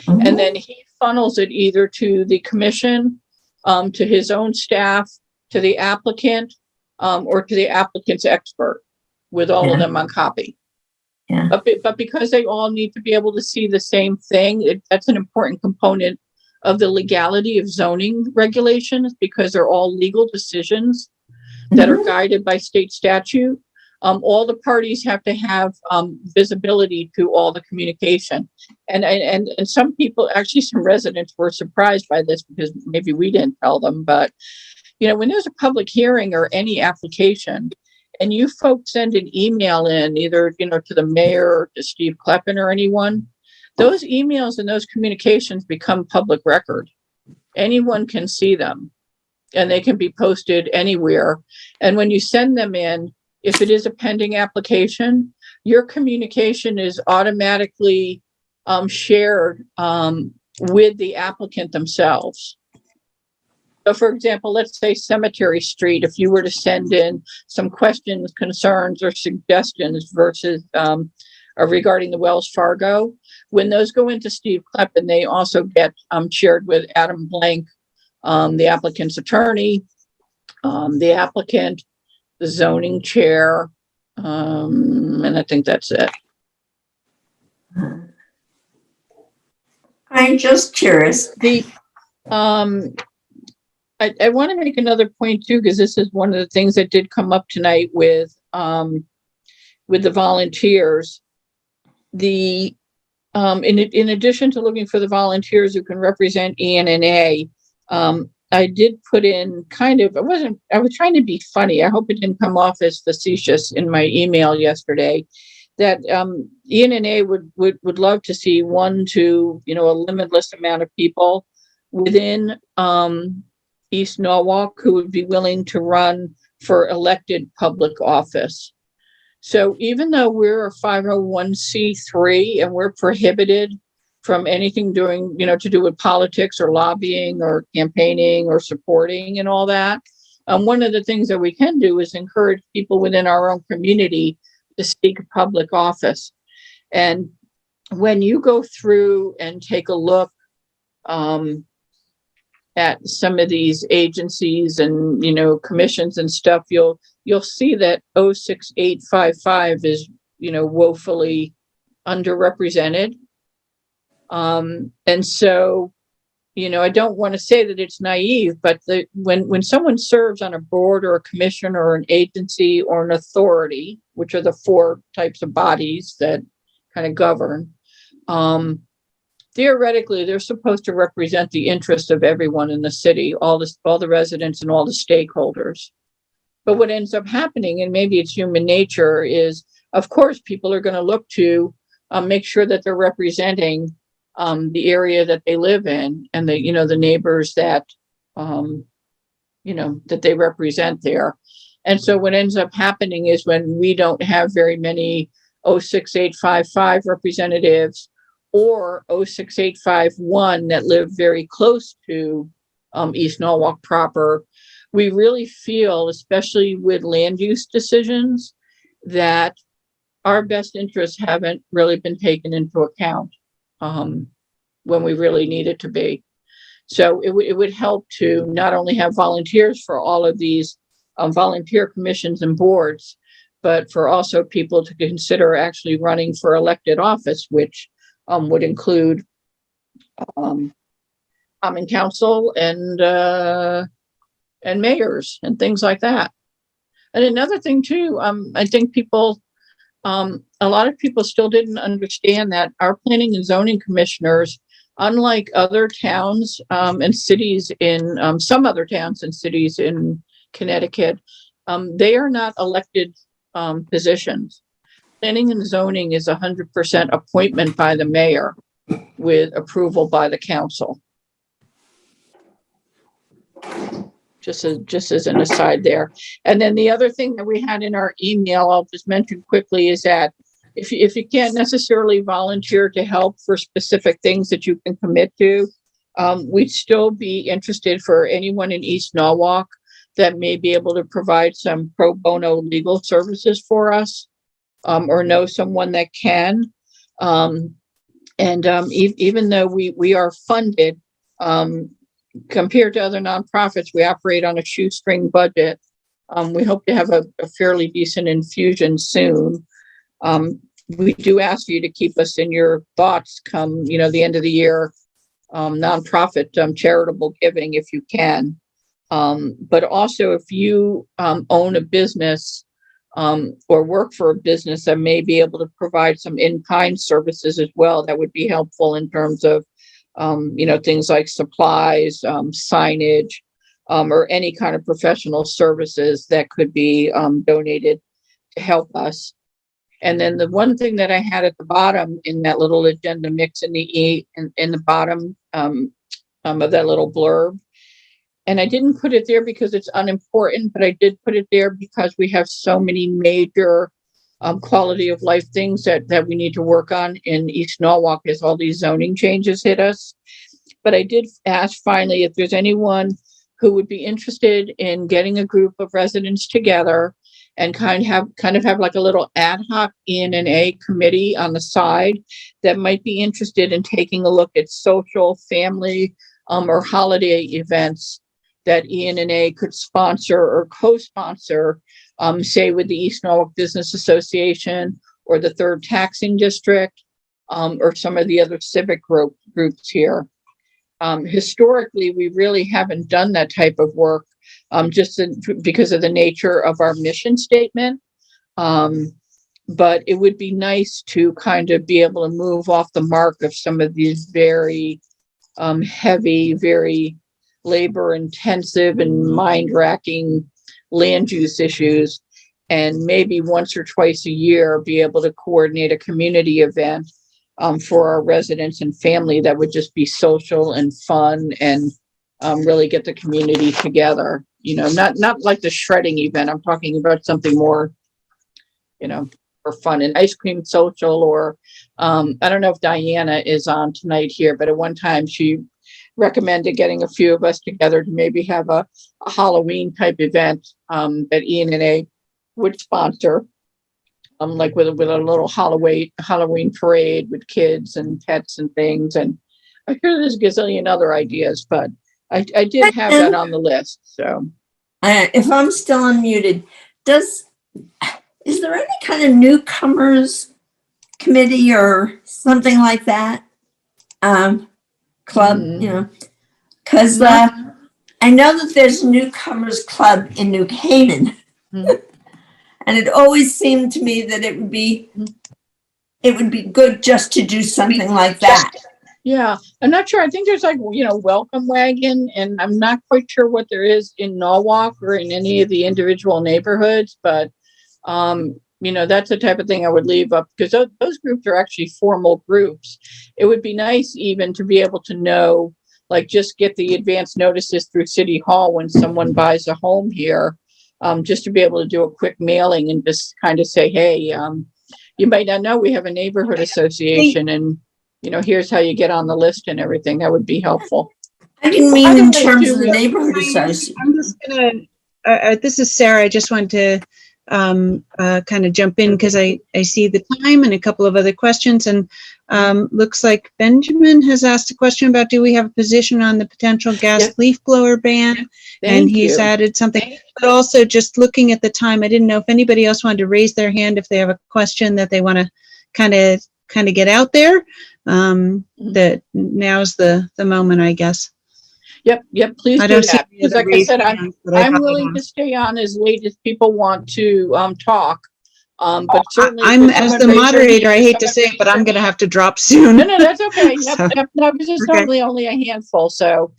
and then he funnels it either to the commission, to his own staff, to the applicant, or to the applicant's expert, with all of them on copy. Yeah. But because they all need to be able to see the same thing, that's an important component of the legality of zoning regulations, because they're all legal decisions that are guided by state statute. All the parties have to have visibility to all the communication. And some people, actually some residents, were surprised by this because maybe we didn't tell them. But, when there's a public hearing or any application, and you folks send an email in, either, to the mayor or to Steve Kleppen or anyone, those emails and those communications become public record. Anyone can see them, and they can be posted anywhere. And when you send them in, if it is a pending application, your communication is automatically shared with the applicant themselves. So, for example, let's say Cemetery Street, if you were to send in some questions, concerns, or suggestions versus regarding the Wells Fargo, when those go into Steve Kleppen, they also get shared with Adam Blank, the applicant's attorney, the applicant, the zoning chair, and I think that's it. I'm just curious. I want to make another point too, because this is one of the things that did come up tonight with the volunteers. In addition to looking for the volunteers who can represent ENNA, I did put in I was trying to be funny. I hope it didn't come off as facetious in my email yesterday, that ENNA would love to see 1 to, a limitless amount of people within East Norwalk who would be willing to run for elected public office. So even though we're a 501c3 and we're prohibited from anything doing, to do with politics or lobbying or campaigning or supporting and all that, one of the things that we can do is encourage people within our own community to seek public office. And when you go through and take a look at some of these agencies and, commissions and stuff, you'll see that 06855 is, woefully underrepresented. And so, I don't want to say that it's naive, but when someone serves on a board or a commission or an agency or an authority, which are the 4 types of bodies that kind of govern, theoretically, they're supposed to represent the interest of everyone in the city, all the residents and all the stakeholders. But what ends up happening, and maybe it's human nature, is, of course, people are going to look to make sure that they're representing the area that they live in and the neighbors that that they represent there. And so what ends up happening is when we don't have very many 06855 representatives or 06851 that live very close to East Norwalk proper, we really feel, especially with land use decisions, that our best interests haven't really been taken into account when we really need it to be. So it would help to not only have volunteers for all of these volunteer commissions and boards, but for also people to consider actually running for elected office, which would include common council and mayors and things like that. And another thing too, I think people, a lot of people still didn't understand that our planning and zoning commissioners, unlike other towns and cities in some other towns and cities in Connecticut, they are not elected positions. Planning and zoning is 100% appointment by the mayor with approval by the council. Just as an aside there. And then the other thing that we had in our email, I'll just mention quickly, is that if you can't necessarily volunteer to help for specific things that you can commit to, we'd still be interested for anyone in East Norwalk that may be able to provide some pro bono legal services for us, or know someone that can. Even though we are funded, compared to other nonprofits, we operate on a shoestring budget. We hope to have a fairly decent infusion soon. We do ask you to keep us in your thoughts come, the end of the year, nonprofit charitable giving if you can. But also if you own a business or work for a business that may be able to provide some in-kind services as well, that would be helpful in terms of things like supplies, signage, or any kind of professional services that could be donated to help us. And then the one thing that I had at the bottom in that little agenda mix in the bottom of that little blurb, and I didn't put it there because it's unimportant, but I did put it there because we have so many major quality of life things that we need to work on in East Norwalk as all these zoning changes hit us. But I did ask finally if there's anyone who would be interested in getting a group of residents together and kind of have like a little ad hoc ENNA committee on the side that might be interested in taking a look at social, family, or holiday events that ENNA could sponsor or co-sponsor, say with the East Norwalk Business Association or the Third Taxing District, or some of the other civic groups here. Historically, we really haven't done that type of work because of the nature of our mission statement. But it would be nice to kind of be able to move off the mark of some of these very heavy, very labor intensive and mind racking land use issues, and maybe once or twice a year be able to coordinate a community event for our residents and family that would just be social and fun and really get the community together. Not like the shredding event. I'm talking about something more, for fun, an ice cream social, or I don't know if Diana is on tonight here, but at one time she recommended getting a few of us together to maybe have a Halloween type event that ENNA would sponsor, like with a little Halloween parade with kids and pets and things. And I'm sure there's a gazillion other ideas, but I did have that on the list. So if I'm still unmuted, is there any kind of newcomers committee or something like that? Club, because I know that there's a newcomers club in New Canaan, and it always seemed to me that it would be good just to do something like that. Yeah, I'm not sure. I think there's welcome wagon, and I'm not quite sure what there is in Norwalk or in any of the individual neighborhoods, but that's the type of thing I would leave up, because those groups are actually formal groups. It would be nice even to be able to know, like, just get the advance notices through City Hall when someone buys a home here, just to be able to do a quick mailing and just kind of say, hey, you might not know we have a neighborhood association, and here's how you get on the list and everything. That would be helpful. I didn't mean in terms of the neighborhood association. I'm just gonna. This is Sarah. I just wanted to kind of jump in because I see the time and a couple of other questions, and looks like Benjamin has asked a question about, do we have a position on the potential gas leaf blower ban? And he's added something, but also just looking at the time, I didn't know if anybody else wanted to raise their hand if they have a question that they want to kind of get out there. that now's the moment, I guess. Yep, please I do don't see that. any Because other like I said, raised hands, but I I'm probably willing have. to stay on as late as people want to talk. But certainly, if I'm, there's as someone the raise their moderator, I hand, hate to say it, but I'm going to have to drop soon. No, that's okay. Yep, So, no, because it's okay. normally only a handful. So,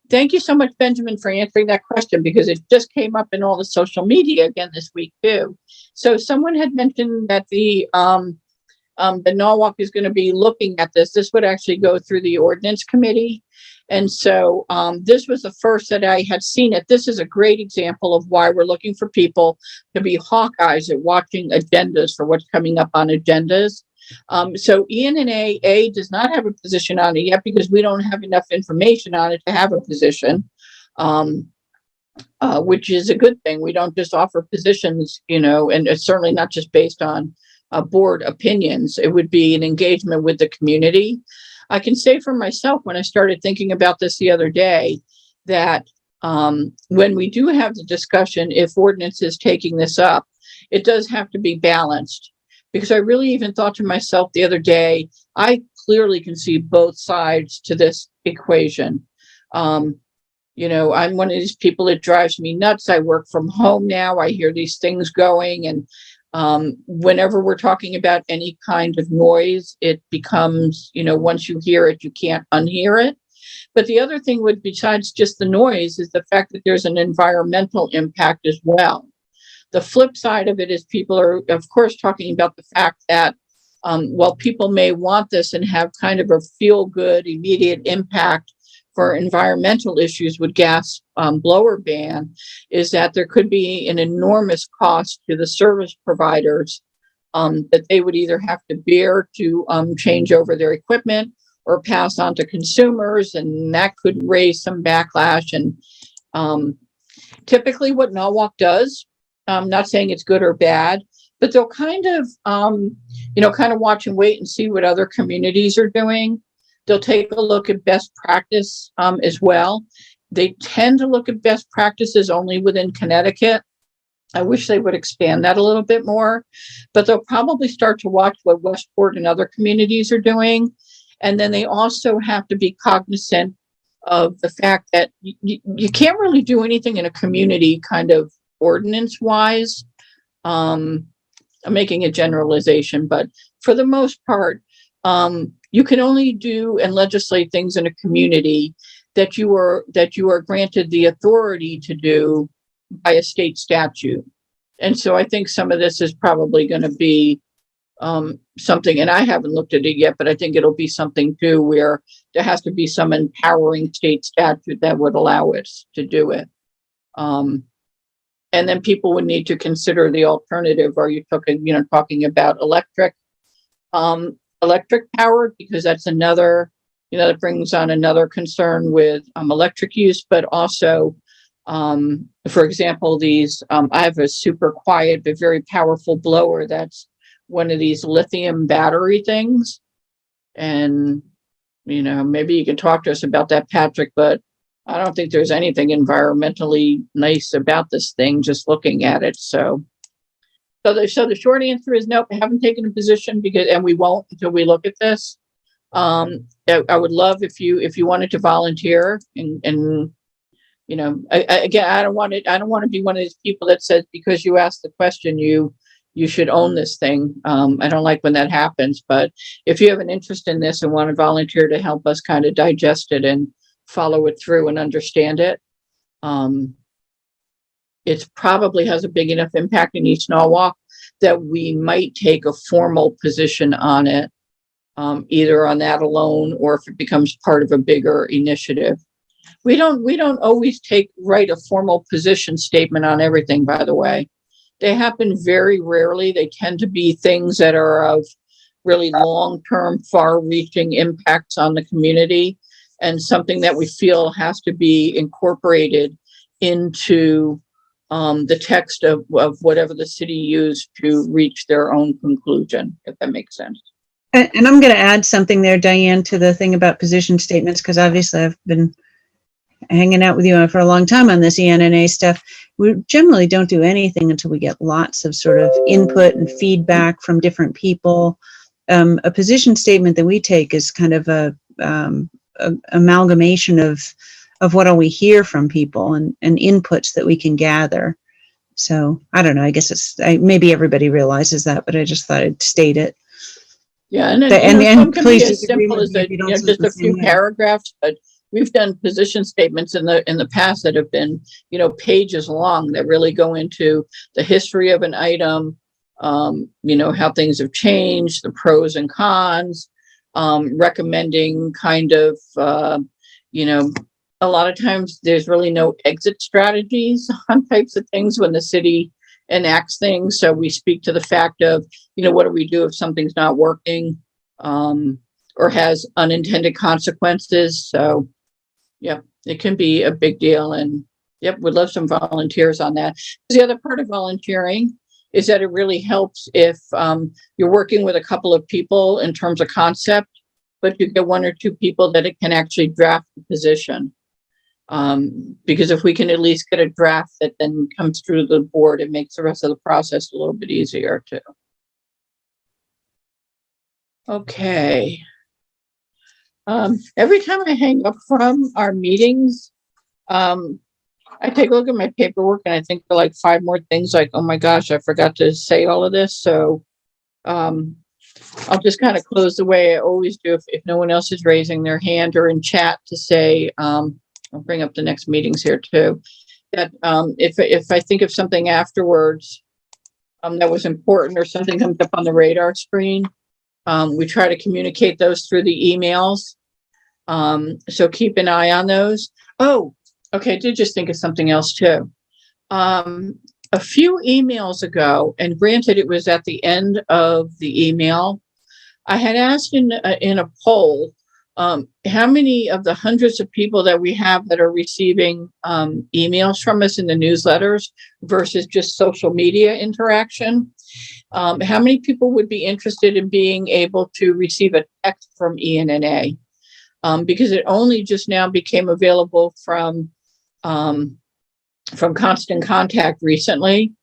thank you so much, Benjamin, for answering that question, because it just came up in all the social media again this week too. So someone had mentioned that the Norwalk is going to be looking at this. This would actually go through the ordinance committee. And so this was the first that I had seen it. This is a great example of why we're looking for people to be hawkeyes at watching agendas for what's coming up on agendas. So ENNA does not have a position on it yet because we don't have enough information on it to have a position, which is a good thing. We don't just offer positions, and it's certainly not just based on board opinions. It would be an engagement with the community. I can say for myself, when I started thinking about this the other day, that when we do have the discussion, if ordinance is taking this up, it does have to be balanced. Because I really even thought to myself the other day, I clearly can see both sides to this equation. I'm one of these people that drives me nuts. I work from home now. I hear these things going, and whenever we're talking about any kind of noise, it becomes, once you hear it, you can't unhear it. But the other thing would, besides just the noise, is the fact that there's an environmental impact as well. The flip side of it is people are, of course, talking about the fact that while people may want this and have kind of a feel-good, immediate impact for environmental issues with gas blower ban, is that there could be an enormous cost to the service providers that they would either have to bear to change over their equipment or pass on to consumers, and that could raise some backlash. And typically what Norwalk does, I'm not saying it's good or bad, but they'll kind of watch and wait and see what other communities are doing. They'll take a look at best practice as well. They tend to look at best practices only within Connecticut. I wish they would expand that a little bit more, but they'll probably start to watch what Westport and other communities are doing. And then they also have to be cognizant of the fact that you can't really do anything in a community kind of ordinance wise. I'm making a generalization, but for the most part, you can only do and legislate things in a community that you are granted the authority to do by a state statute. And so I think some of this is probably going to be something, and I haven't looked at it yet, but I think it'll be something too, where there has to be some empowering state statute that would allow us to do it. And then people would need to consider the alternative. Are you talking about electric power? Because that's another, that brings on another concern with electric use, but also, for example, these, I have a super quiet but very powerful blower that's one of these lithium battery things. And, maybe you can talk to us about that, Patrick, but I don't think there's anything environmentally nice about this thing, just looking at it. So the short answer is nope, I haven't taken a position and we won't until we look at this. I would love if you wanted to volunteer and again, I don't want to be one of these people that says, because you asked the question, you should own this thing. I don't like when that happens, but if you have an interest in this and want to volunteer to help us kind of digest it and follow it through and understand it, it probably has a big enough impact in East Norwalk that we might take a formal position on it, either on that alone or if it becomes part of a bigger initiative. We don't always write a formal position statement on everything, by the way. They happen very rarely. They tend to be things that are of really long-term, far-reaching impacts on the community, and something that we feel has to be incorporated into the text of whatever the city used to reach their own conclusion, if that makes sense. And I'm going to add something there, Diane, to the thing about position statements, because obviously I've been hanging out with you for a long time on this ENNA stuff. We generally don't do anything until we get lots of sort of input and feedback from different people. a position statement that we take is kind of a amalgamation of what all we hear from people and inputs that we can gather. So I don't know, I guess maybe everybody realizes that, but I just thought I'd state it. Yeah, and And some can be please as agree simple with as me if you don't see it just the a few same way. paragraphs, but we've done position statements in the past that have been, pages long that really go into the history of an item, how things have changed, the pros and cons, recommending kind of, a lot of times there's really no exit strategies on types of things when the city enacts things. So we speak to the fact of, what do we do if something's not working, or has unintended consequences? So, yeah, it can be a big deal. And yep, we'd love some volunteers on that. The other part of volunteering is that it really helps if you're working with a couple of people in terms of concept, but you get one or two people that it can actually draft the position. Because if we can at least get a draft that then comes through the board, it makes the rest of the process a little bit easier too. Okay. Every time I hang up from our meetings, I take a look at my paperwork and I think of like 5 more things like, oh my gosh, I forgot to say all of this. So I'll just kind of close the way I always do if no one else is raising their hand or in chat to say, I'll bring up the next meetings here too, that if I think of something afterwards that was important or something comes up on the radar screen, we try to communicate those through the emails. So keep an eye on those. Oh, okay. I did just think of something else too. A few emails ago, and granted it was at the end of the email, I had asked in a poll, how many of the hundreds of people that we have that are receiving emails from us in the newsletters versus just social media interaction, how many people would be interested in being able to receive a text from ENNA? Because it only just now became available from Constant Contact recently.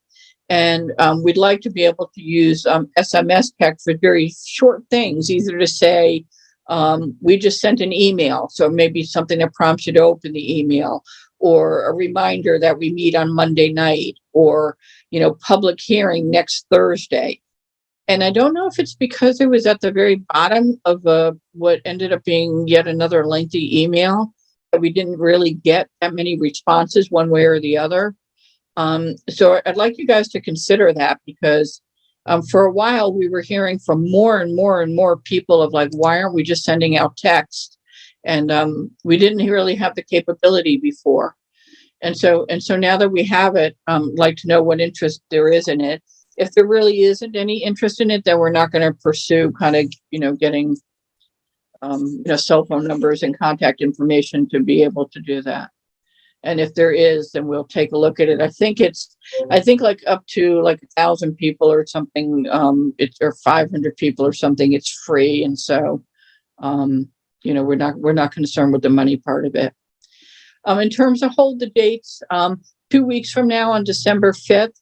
And we'd like to be able to use SMS text for very short things, either to say, we just sent an email. So maybe something that prompts you to open the email, or a reminder that we meet on Monday night, or, public hearing next Thursday. And I don't know if it's because it was at the very bottom of what ended up being yet another lengthy email that we didn't really get that many responses one way or the other. So I'd like you guys to consider that, because for a while we were hearing from more and more and more people of like, why aren't we just sending out text? And we didn't really have the capability before. And so now that we have it, like to know what interest there is in it. If there really isn't any interest in it, then we're not going to pursue kind of, getting, cell phone numbers and contact information to be able to do that. And if there is, then we'll take a look at it. I think like up to like 1,000 people or something, or 500 people or something, it's free. And so, we're not concerned with the money part of it. In terms of hold the dates, 2 weeks from now on December 5th,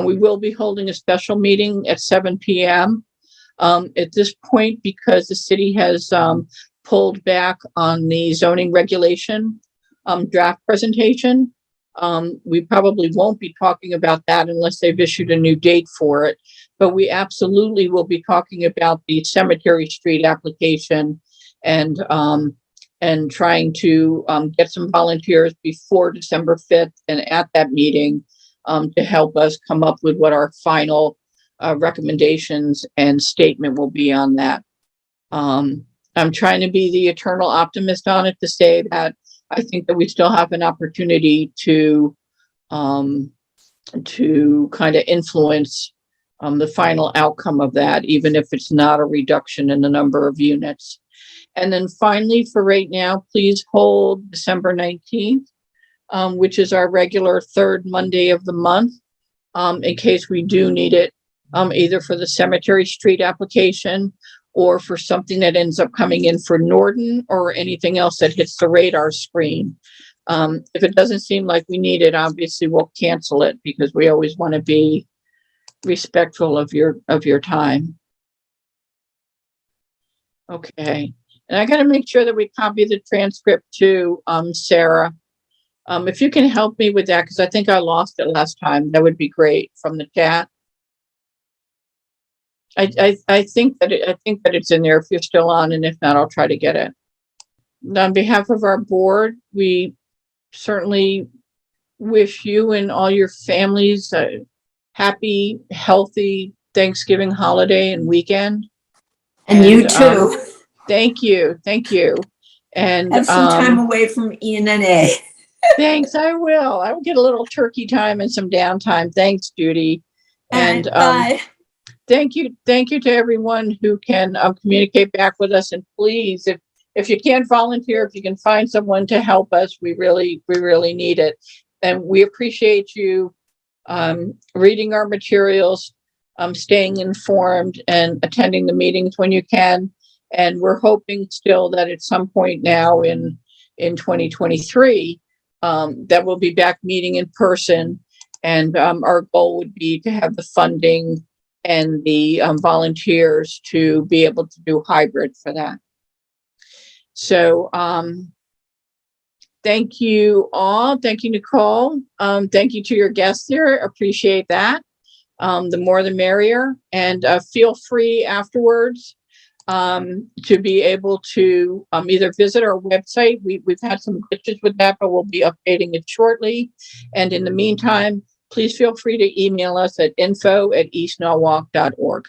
we will be holding a special meeting at 7 p.m. At this point, because the city has pulled back on the zoning regulation draft presentation, we probably won't be talking about that unless they've issued a new date for it. But we absolutely will be talking about the Cemetery Street application and trying to get some volunteers before December 5th and at that meeting to help us come up with what our final recommendations and statement will be on that. I'm trying to be the eternal optimist on it to say that I think that we still have an opportunity to kind of influence the final outcome of that, even if it's not a reduction in the number of units. And then finally, for right now, please hold December 19th, which is our regular third Monday of the month, in case we do need it, either for the Cemetery Street application or for something that ends up coming in for Norton or anything else that hits the radar screen. If it doesn't seem like we need it, obviously we'll cancel it, because we always want to be respectful of your time. Okay. And I gotta make sure that we copy the transcript to, Sarah. If you can help me with that, because I think I lost it last time, that would be great from the chat. I think that it's in there if you're still on, and if not, I'll try to get it. And on behalf of our board, we certainly wish you and all your families a happy, healthy Thanksgiving holiday and weekend. And you too. Thank you. And Have some time away from ENNA. thanks, I will. I will get a little turkey time and some downtime. Thanks, Judy. And Bye. thank you to everyone who can communicate back with us. And please, if you can't volunteer, if you can find someone to help us, we really need it. And we appreciate you reading our materials, staying informed, and attending the meetings when you can. And we're hoping still that at some point now in 2023, that we'll be back meeting in person. And our goal would be to have the funding and the volunteers to be able to do hybrid for that. So thank you all. Thank you, Nicole. Thank you to your guests here. Appreciate that. The more the merrier. And feel free afterwards to be able to either visit our website. We've had some glitches with that, but we'll be updating it shortly. And in the meantime, please feel free to email us at info@eastnorwalk.org.